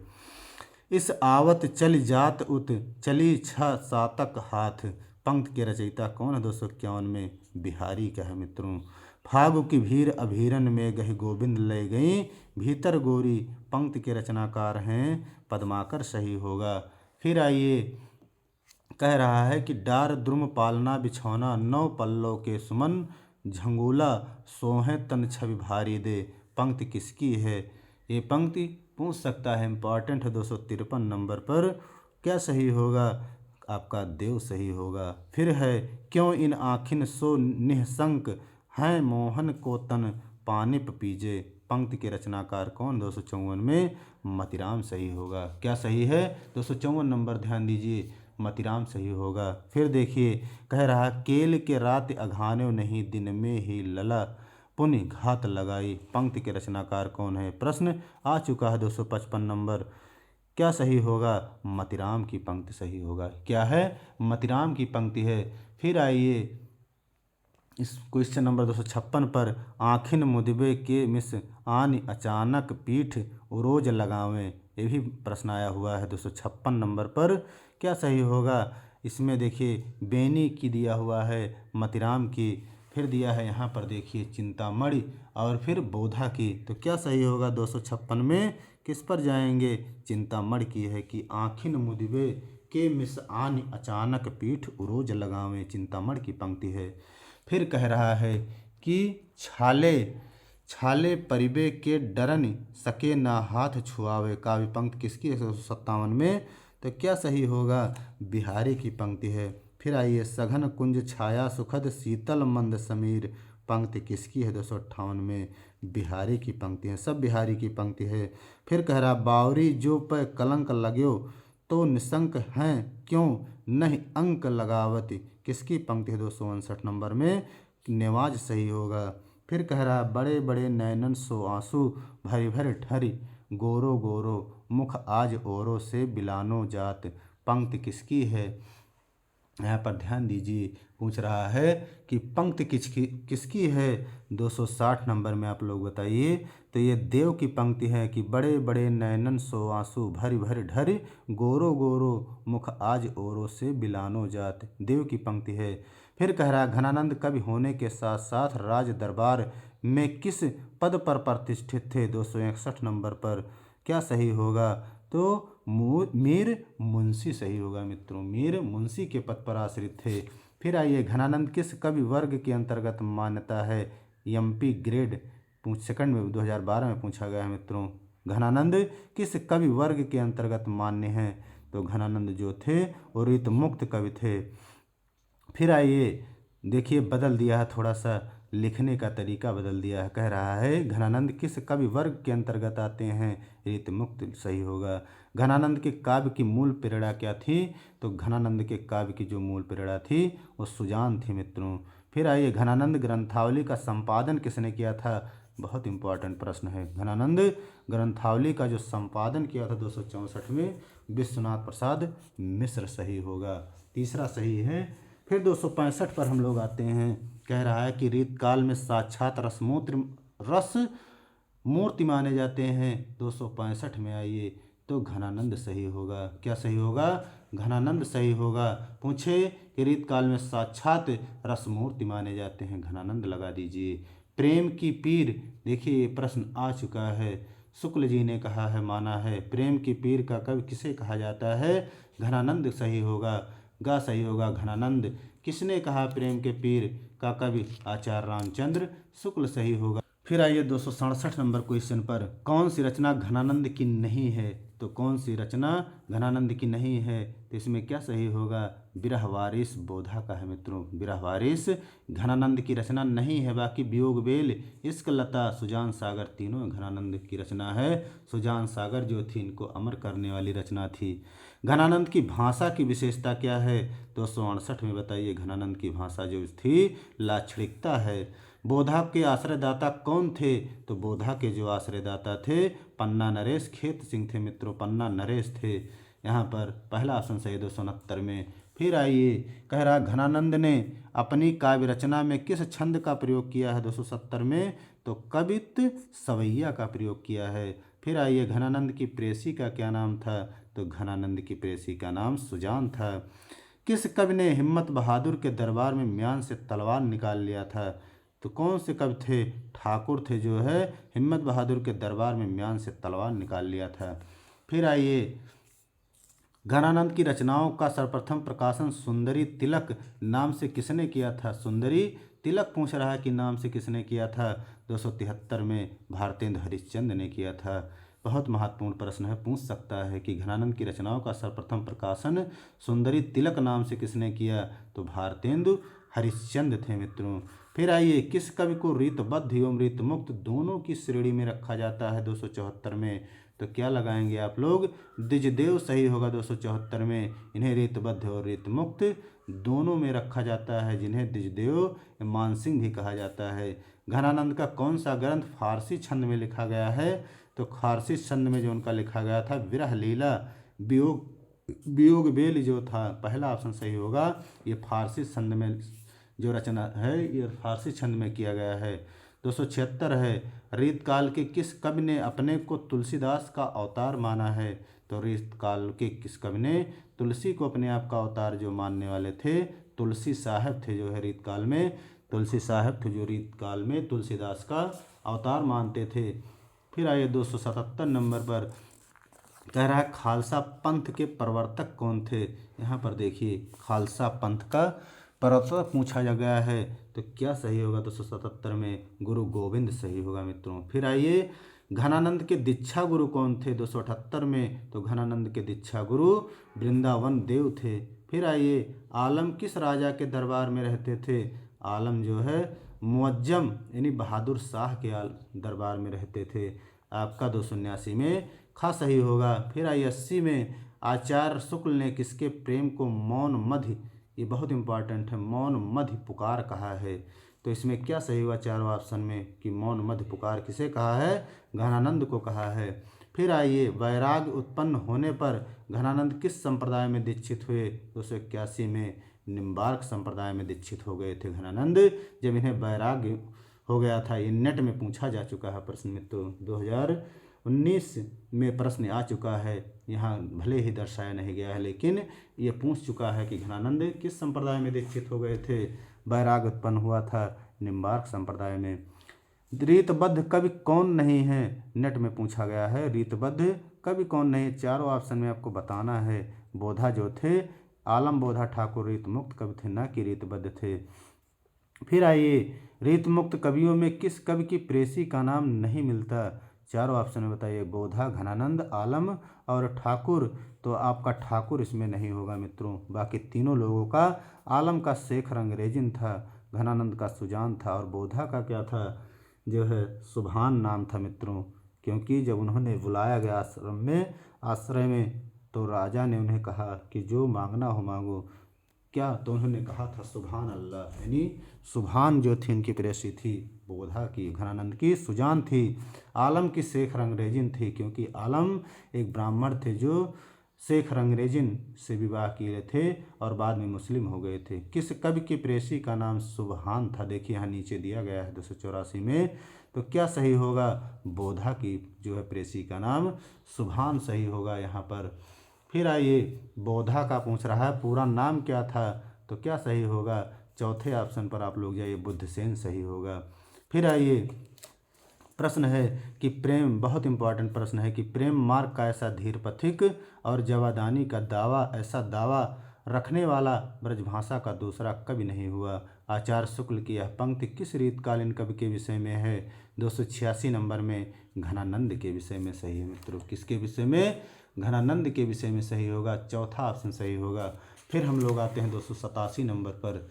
इस आवत चल जात उत चली छ सातक हाथ। पंक्ति के रचयिता कौन है? 251 में बिहारी का है मित्रों। फागु की भीर अभीरन में गह गोविंद ले गई भीतर गोरी। पंक्ति के रचनाकार हैं पद्माकर सही होगा। फिर आइए, कह रहा है कि डार द्रुम पालना बिछौना नौ पल्लों के सुमन झंगूला सोहे तन छवि भारी दे। पंक्ति किसकी है? ये पंक्ति पूछ सकता है, इंपॉर्टेंट है। 253 नंबर पर क्या सही होगा? आपका देव सही होगा। फिर है क्यों इन आँखिन सो निःशंक हैं मोहन को तन पानिप पीजे। पंक्ति के रचनाकार कौन? 254 में मतिराम सही होगा। क्या सही है? 254 नंबर ध्यान दीजिए, मतिराम सही होगा। फिर देखिए, कह रहा केल के रात अघान्यो नहीं, दिन में ही लला पुण्य घात लगाई। पंक्ति के रचनाकार कौन है? प्रश्न आ चुका है 255 नंबर। क्या सही होगा? मतिराम की पंक्ति सही होगा। क्या है? मतिराम की पंक्ति है। फिर आइए इस क्वेश्चन नंबर 256 पर, आखिन मुदबे के मिस आन अचानक पीठ उरोज लगावें। ये भी प्रश्न आया हुआ है 256 नंबर पर। क्या सही होगा? इसमें देखिए बेनी की दिया हुआ है, मतिराम की, फिर दिया है यहाँ पर देखिए चिंतामणि, और फिर बोधा की। तो क्या सही होगा? 256 में किस पर जाएंगे? चिंतामणि की है कि आखिन मुदबे के मिस आन अचानक पीठ उरोज लगावें, चिंतामणि की पंक्ति है। फिर कह रहा है कि छाले छाले परिबे के डरन सके ना हाथ छुआवे। काव्य पंक्ति किसकी है? 157 में। तो क्या सही होगा? बिहारी की पंक्ति है। फिर आइए, सघन कुंज छाया सुखद शीतल मंद समीर। पंक्ति किसकी है? 258 में। बिहारी की पंक्ति है, सब बिहारी की पंक्ति है। फिर कह रहा बावरी जो पे कलंक लाग्यो, तो निशंक हैं क्यों नहीं अंक लगावती। किसकी पंक्ति है? 259 नंबर में। नेवाज सही होगा। फिर कह रहा बड़े बड़े नैनन सो आंसू, भरी भरी ठरी गोरो गोरो मुख आज ओरो से बिलानो जात। पंक्ति किसकी है? यहाँ पर ध्यान दीजिए, पूछ रहा है कि पंक्ति किसकी है? 260 नंबर में आप लोग बताइए। तो ये देव की पंक्ति है कि बड़े बड़े नैनन सो आंसू, भरी भरी ढरी गोरो गोरो मुख आज ओरो से बिलानो जात। देव की पंक्ति है। फिर कह रहा घनानंद कवि होने के साथ साथ राज दरबार में किस पद पर प्रतिष्ठित थे? 261 नंबर पर। क्या सही होगा? तो मीर मुंशी सही होगा मित्रों, मीर मुंशी के पद पर आश्रित थे। फिर आइए, घनानंद किस कवि वर्ग के अंतर्गत मान्यता है? एमपी ग्रेड सेकंड में 2012 में पूछा गया है मित्रों। घनानंद किस कवि वर्ग के अंतर्गत मान्य हैं? तो घनानंद जो थे वो रीत मुक्त कवि थे। फिर आइए देखिए, बदल दिया है थोड़ा सा, लिखने का तरीका बदल दिया है। कह रहा है घनानंद किस कवि वर्ग के अंतर्गत आते हैं? रीत मुक्त सही होगा। घनानंद के काव्य की मूल प्रेरणा क्या थी? तो घनानंद के काव्य की जो मूल प्रेरणा थी वो सुजान थी मित्रों। फिर आइए, घनानंद ग्रंथावली का संपादन किसने किया था? बहुत इंपॉर्टेंट प्रश्न है। घनानंद ग्रंथावली का जो संपादन किया था 264 में, विश्वनाथ प्रसाद मिश्र सही होगा। तीसरा सही है। फिर 265 पर हम लोग आते हैं। कह रहा है कि रीतकाल में साक्षात रस मूर्ति माने जाते हैं। 265 में आइए, तो घनानंद सही होगा। क्या सही होगा? घनानंद सही होगा। पूछे कि रीतकाल में साक्षात रस मूर्ति माने जाते हैं, घनानंद लगा दीजिए। प्रेम की पीर, देखिए प्रश्न आ चुका है। शुक्ल जी ने कहा है, माना है, प्रेम की पीर का कवि किसे कहा जाता है? घनानंद सही होगा। गा सही होगा घनानंद। किसने कहा प्रेम के पीर का कवि? आचार्य रामचंद्र शुक्ल सही होगा। फिर आइए 267 नंबर क्वेश्चन पर, कौन सी रचना घनानंद की नहीं है? तो कौन सी रचना घनानंद की नहीं है? तो इसमें क्या सही होगा? बिरह वारिस बोधा का है मित्रों। बिरह वारिस घनानंद की रचना नहीं है। बाकी वियोग बेल, इश्क लता, सुजान सागर तीनों घनानंद की रचना है। सुजान सागर जो थी इनको अमर करने वाली रचना थी। घनानंद की भाषा की विशेषता क्या है? 268 में बताइए। घनानंद की भाषा जो थी लाक्षणिकता है। बोधा के आश्रयदाता कौन थे? तो बोधा के जो आश्रयदाता थे पन्ना नरेश खेत सिंह थे मित्रों, पन्ना नरेश थे। यहाँ पर पहला ऑप्शन सही 269 में। फिर आइए, कह रहा घनानंद ने अपनी काव्य रचना में किस छंद का प्रयोग किया है? 270 में। तो कवित सवैया का प्रयोग किया है। फिर आइए, घनानंद की प्रेसी का क्या नाम था? तो घनानंद की प्रेसी का नाम सुजान था। किस कवि ने हिम्मत बहादुर के दरबार में म्यान से तलवार निकाल लिया था? तो कौन से कवि थे? ठाकुर थे जो है हिम्मत बहादुर के दरबार में म्यान से तलवार निकाल लिया था। फिर आइए, घनानंद की रचनाओं का सर्वप्रथम प्रकाशन सुंदरी तिलक नाम से किसने किया था? सुंदरी तिलक पूछ रहा है कि नाम से किसने किया था? 273 में भारतेंद्र हरिश्चंद्र ने किया था। बहुत महत्वपूर्ण प्रश्न है, पूछ सकता है कि घनानंद की रचनाओं का सर्वप्रथम प्रकाशन सुंदरी तिलक नाम से किसने किया? तो भारतेंदु हरिश्चंद्र थे मित्रों। फिर आइए, किस कवि को रीतबद्ध एवं रीतमुक्त दोनों की श्रेणी में रखा जाता है 274 में? तो क्या लगाएंगे आप लोग? द्विजदेव सही होगा 274 में। इन्हें रीतबद्ध और रीतमुक्त दोनों में रखा जाता है, जिन्हें द्विजदेव मानसिंह भी कहा जाता है। घनानंद का कौन सा ग्रंथ फारसी छंद में लिखा गया है? तो फारसी छंद में जो उनका लिखा गया था विरह लीला वियोग बेल जो था, पहला ऑप्शन सही होगा। ये फारसी छंद में जो रचना है ये फारसी छंद में किया गया है। 276 है, रीतकाल के किस कवि ने अपने को तुलसीदास का अवतार माना है? तो रीतकाल के किस कवि ने तुलसी को अपने आप का अवतार जो मानने वाले थे? तुलसी साहब थे, जो है रीतकाल में तुलसी साहब थे, जो रीतकाल में तुलसीदास का अवतार मानते थे। फिर आइए 277 नंबर पर, कह रहा है खालसा पंथ के प्रवर्तक कौन थे? यहाँ पर देखिए, खालसा पंथ का प्रवर्तक पूछा जा गया है, तो क्या सही होगा 277 में? गुरु गोविंद सही होगा मित्रों। फिर आइए, घनानंद के दीक्षा गुरु कौन थे 278 में? तो घनानंद के दीक्षा गुरु वृंदावन देव थे। फिर आइए, आलम किस राजा के दरबार में रहते थे? आलम जो है मुअज्जम यानी बहादुर शाह के दरबार में रहते थे। आपका 279 में खा सही होगा। फिर आइए 80 में, आचार्य शुक्ल ने किसके प्रेम को मौन मध्य, ये बहुत इंपॉर्टेंट है, मौन मध्य पुकार कहा है? तो इसमें क्या सही हुआ चारों ऑप्शन में कि मौन मध्य पुकार किसे कहा है? घनानंद को कहा है। फिर आइए, वैराग्य उत्पन्न होने पर घनानंद किस संप्रदाय में दीक्षित हुए? 281 में निम्बार्क संप्रदाय में दीक्षित हो गए थे घनानंद, जब इन्हें वैराग्य हो गया था। ये नेट में पूछा जा चुका है प्रश्न मित्रों, 2019 में प्रश्न आ चुका है। यहाँ भले ही दर्शाया नहीं गया है, लेकिन ये पूछ चुका है कि घनानंद किस संप्रदाय में दीक्षित हो गए थे? वैराग्य उत्पन्न हुआ था निम्बार्क संप्रदाय में। रीतबद्ध कवि कौन नहीं है? नेट में पूछा गया है, रीतबद्ध कवि कौन नहीं है? चारों ऑप्शन में आपको बताना है। बोधा जो थे, आलम बोधा ठाकुर रीतमुक्त कवि थे, न कि रीतबद्ध थे। फिर आइए, रीतमुक्त कवियों में किस कवि की प्रेसी का नाम नहीं मिलता? चारों ऑप्शन में बताइए। बोधा, घनानंद, आलम और ठाकुर। तो आपका ठाकुर इसमें नहीं होगा मित्रों। बाकी तीनों लोगों का, आलम का शेखर अंग्रेजिन था, घनानंद का सुजान था और बोधा का क्या था, जो है सुभान नाम था मित्रों। क्योंकि जब उन्होंने बुलाया गया आश्रय में, तो राजा ने उन्हें कहा कि जो मांगना हो मांगो। क्या? तो उन्होंने कहा था सुभान अल्लाह, यानी सुभान जो थी उनकी प्रेसी थी बोधा की, घनानंद की सुजान थी, आलम की शेखर अंग्रेजिन थी, क्योंकि आलम एक ब्राह्मण थे जो शेखर अंग्रेजिन से विवाह किए थे और बाद में मुस्लिम हो गए थे। किस कवि की प्रेसी का नाम सुभान था? देखिए यहाँ नीचे दिया गया है 284 में। तो क्या सही होगा? बोधा की जो है प्रेसी का नाम सुभान सही होगा यहाँ पर। फिर आइए, बोधा का पूछ रहा है पूरा नाम क्या था? तो क्या सही होगा? चौथे ऑप्शन पर आप लोग जाइए, बुद्धसेन सही होगा। फिर आइए, प्रश्न है कि प्रेम, बहुत इंपॉर्टेंट प्रश्न है कि प्रेम मार्ग का ऐसा धीर पथिक और जवादानी का दावा, ऐसा दावा रखने वाला ब्रजभाषा का दूसरा कवि नहीं हुआ। आचार्य शुक्ल की यह पंक्ति किस रीतकालीन कवि के विषय में है? 286 नंबर में घनानंद के विषय में सही है मित्रों। किसके विषय में? घनानंद के विषय में सही होगा, चौथा ऑप्शन सही होगा। फिर हम लोग आते हैं 287 नंबर पर।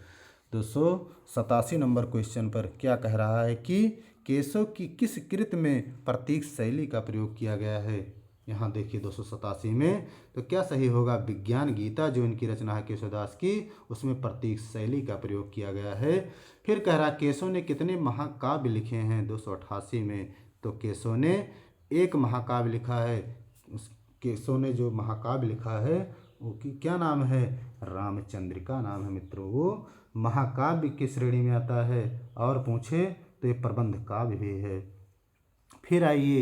287 नंबर क्वेश्चन पर क्या कह रहा है कि केशव की किस कृत में प्रतीक शैली का प्रयोग किया गया है? यहाँ देखिए 287 में, तो क्या सही होगा? विज्ञान गीता जो इनकी रचना है केशवदास की, उसमें प्रतीक शैली का प्रयोग किया गया है। फिर कह रहा केशव ने कितने महाकाव्य लिखे हैं? 288 में। तो केशव ने एक महाकाव्य लिखा है। उस केशव ने जो महाकाव्य लिखा है वो की क्या नाम है? रामचंद्रिका नाम है मित्रों। वो महाकाव्य की श्रेणी में आता है, और पूछे तो ये प्रबंध काव्य भी है। फिर आइए,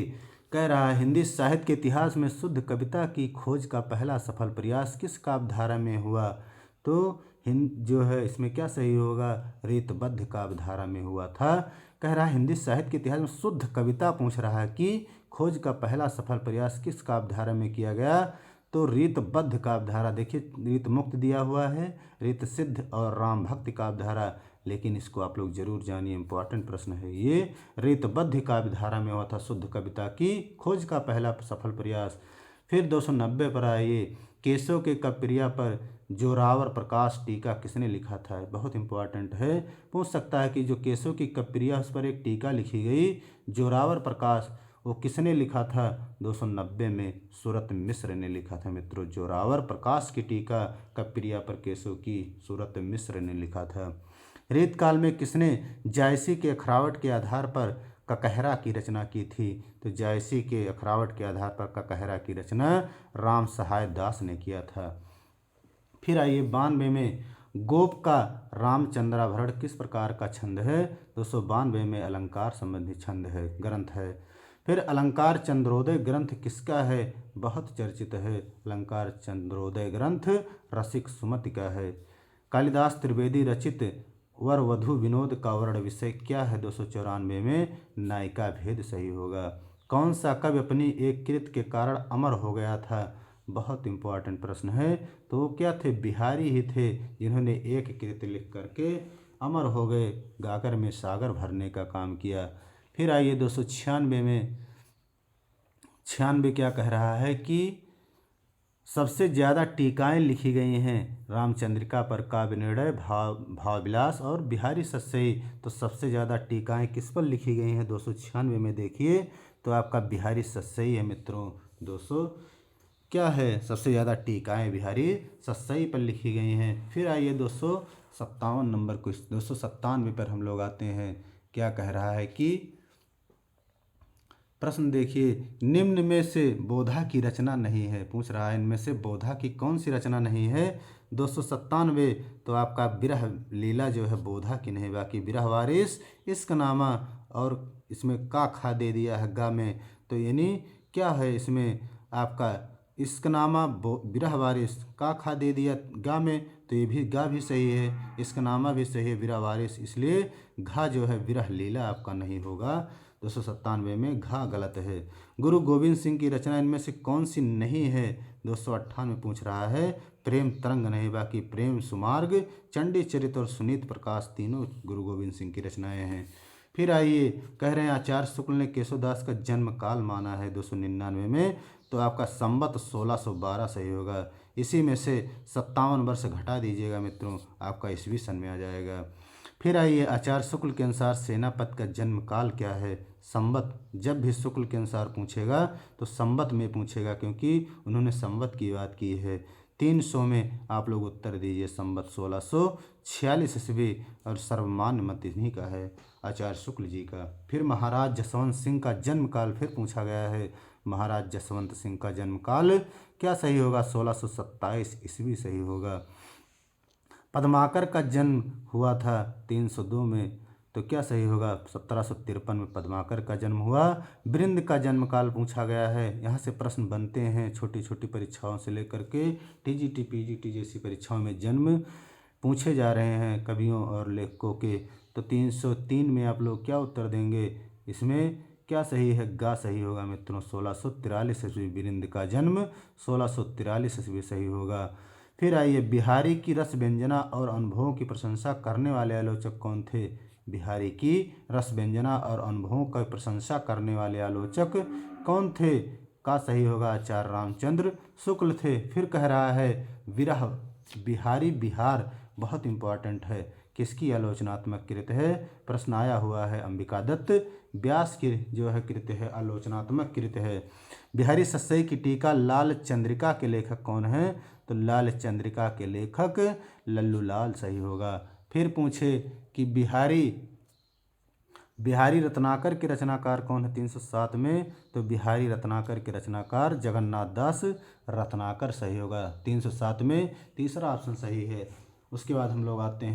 कह रहा है हिंदी साहित्य के इतिहास में शुद्ध कविता की खोज का पहला सफल प्रयास किस काव्यधारा में हुआ? तो जो है इसमें क्या सही होगा? रीतबद्ध काव्यधारा में हुआ था। कह रहा है हिंदी साहित्य के इतिहास में शुद्ध कविता पूछ रहा है कि खोज का पहला सफल प्रयास किस काव्यधारा में किया गया? तो रीतबद्ध काव्यधारा। देखिए रीतमुक्त दिया हुआ है, रीत सिद्ध और राम भक्ति काव्यधारा, लेकिन इसको आप लोग जरूर जानिए, इंपॉर्टेंट प्रश्न है ये। रीतबद्ध काव्यधारा में हुआ था शुद्ध कविता की खोज का पहला सफल प्रयास। फिर 290 पर आइए, केशव के कप्रिया पर जोरावर प्रकाश टीका किसने लिखा था? बहुत इंपॉर्टेंट है, पूछ सकता है कि जो केशव की कप्रिया उस पर एक टीका लिखी गई, जोरावर प्रकाश, वो किसने लिखा था? 290 में सूरत मिश्र ने लिखा था मित्रों। जोरावर प्रकाश की टीका कप्रिया पर केशव की सूरत मिश्र ने लिखा था। रीतकाल में किसने जायसी के अखरावट के आधार पर ककहरा की रचना की थी? तो जायसी के अखरावट के आधार पर ककहरा की रचना राम सहाय दास ने किया था। फिर आइए 92 में गोप का रामचंद्राभरण किस प्रकार का छंद है? 292 में अलंकार संबंधी छंद है, ग्रंथ है। फिर अलंकार चंद्रोदय ग्रंथ किसका है? बहुत चर्चित है अलंकार चंद्रोदय ग्रंथ रसिक सुमति का है। कालिदास त्रिवेदी रचित वर वधु विनोद का वर्ण विषय क्या है? 294 में नायिका भेद सही होगा। कौन सा कवि अपनी एक कृत के कारण अमर हो गया था? बहुत इंपॉर्टेंट प्रश्न है। तो वो क्या थे? बिहारी ही थे, जिन्होंने एक कृत लिख करके अमर हो गए, गागर में सागर भरने का काम किया। फिर आइए 296 में 96 क्या कह रहा है कि सबसे ज़्यादा टीकाएँ लिखी गई हैं रामचंद्रिका पर काव्य निर्णय, भावविलास और बिहारी सस्सई। तो सबसे ज़्यादा टीकाएँ किस पर लिखी गई हैं? 296 में देखिए तो आपका बिहारी सस्सई है मित्रों। 200 क्या है? सबसे ज़्यादा टीकाएँ बिहारी सस्सई पर लिखी गई हैं। फिर आइए 257 नंबर क्वेश्चन 297 पर हम लोग आते हैं। क्या कह रहा है कि प्रश्न देखिए, निम्न में से बोधा की रचना नहीं है। पूछ रहा है इनमें से बोधा की कौन सी रचना नहीं है? 297 तो आपका विरह लीला जो है बोधा की नहीं, बाकी विरह वारिस, इश्कनामा और इसमें का खा दे दिया है गा में, तो यानी क्या है इसमें आपका इश्कनामा विरह वारिस, का खा दे दिया गा में, तो ये भी गा भी सही है, इश्कनामा भी सही है, विरह वारिस, इसलिए घा जो है विरह लीला आपका नहीं होगा। 297 में घा गलत है। गुरु गोविंद सिंह की रचना इनमें से कौन सी नहीं है? 298 पूछ रहा है। प्रेम तरंग नहीं, बाकी प्रेम सुमार्ग, चंडी चरित और सुनीत प्रकाश तीनों गुरु गोविंद सिंह की रचनाएं हैं। फिर आइए कह रहे हैं आचार्य शुक्ल ने केशवदास का जन्म काल माना है 299 में, तो आपका संवत 1612 सही होगा। इसी में से 57 वर्ष घटा दीजिएगा मित्रों, आपका ईस्वी सन में आ जाएगा। फिर आइए आचार्य शुक्ल के अनुसार सेनापति का जन्म काल क्या है? संवत, जब भी शुक्ल के अनुसार पूछेगा तो संवत में पूछेगा, क्योंकि उन्होंने संवत की बात की है। 300 में आप लोग उत्तर दीजिए संवत 1646 ईस्वी, और सर्वमान्य मत इन्हीं का है, आचार्य शुक्ल जी का। फिर महाराज जसवंत सिंह का जन्म काल फिर पूछा गया है। महाराज जसवंत सिंह का जन्म काल क्या सही होगा? 1627 ईस्वी सही होगा। पद्माकर का जन्म हुआ था 302 में, तो क्या सही होगा? 1753 में पद्माकर का जन्म हुआ। वृंद का जन्म काल पूछा गया है। यहाँ से प्रश्न बनते हैं छोटी छोटी परीक्षाओं से लेकर के टीजीटी पीजीटी जैसी परीक्षाओं में जन्म पूछे जा रहे हैं कवियों और लेखकों के। तो 303 में आप लोग क्या उत्तर देंगे? इसमें क्या सही है? गा सही होगा मित्रों। 1643 ईस्वी वृंद का जन्म, 1643 ईस्वी सही होगा। फिर आइए बिहारी की रस व्यंजना और अनुभवों की प्रशंसा करने वाले आलोचक कौन थे? बिहारी की रस व्यंजना और अनुभवों की प्रशंसा करने वाले आलोचक कौन थे? का सही होगा आचार्य रामचंद्र शुक्ल थे। फिर कह रहा है विरह बिहारी बिहार बहुत इंपॉर्टेंट है, किसकी आलोचनात्मक कृत है? प्रश्न आया हुआ है अंबिका दत्त व्यास की जो है कृत है, आलोचनात्मक कृत है। बिहारी सस्सई की टीका लाल चंद्रिका के लेखक कौन है? तो लाल चंद्रिका के लेखक लल्लू लाल सही होगा। फिर पूछे कि बिहारी रत्नाकर के रचनाकार कौन है? 307 में तो बिहारी रत्नाकर के रचनाकार जगन्नाथ दास रत्नाकर सही होगा। 307 में तीसरा ऑप्शन सही है। उसके बाद हम लोग आते हैं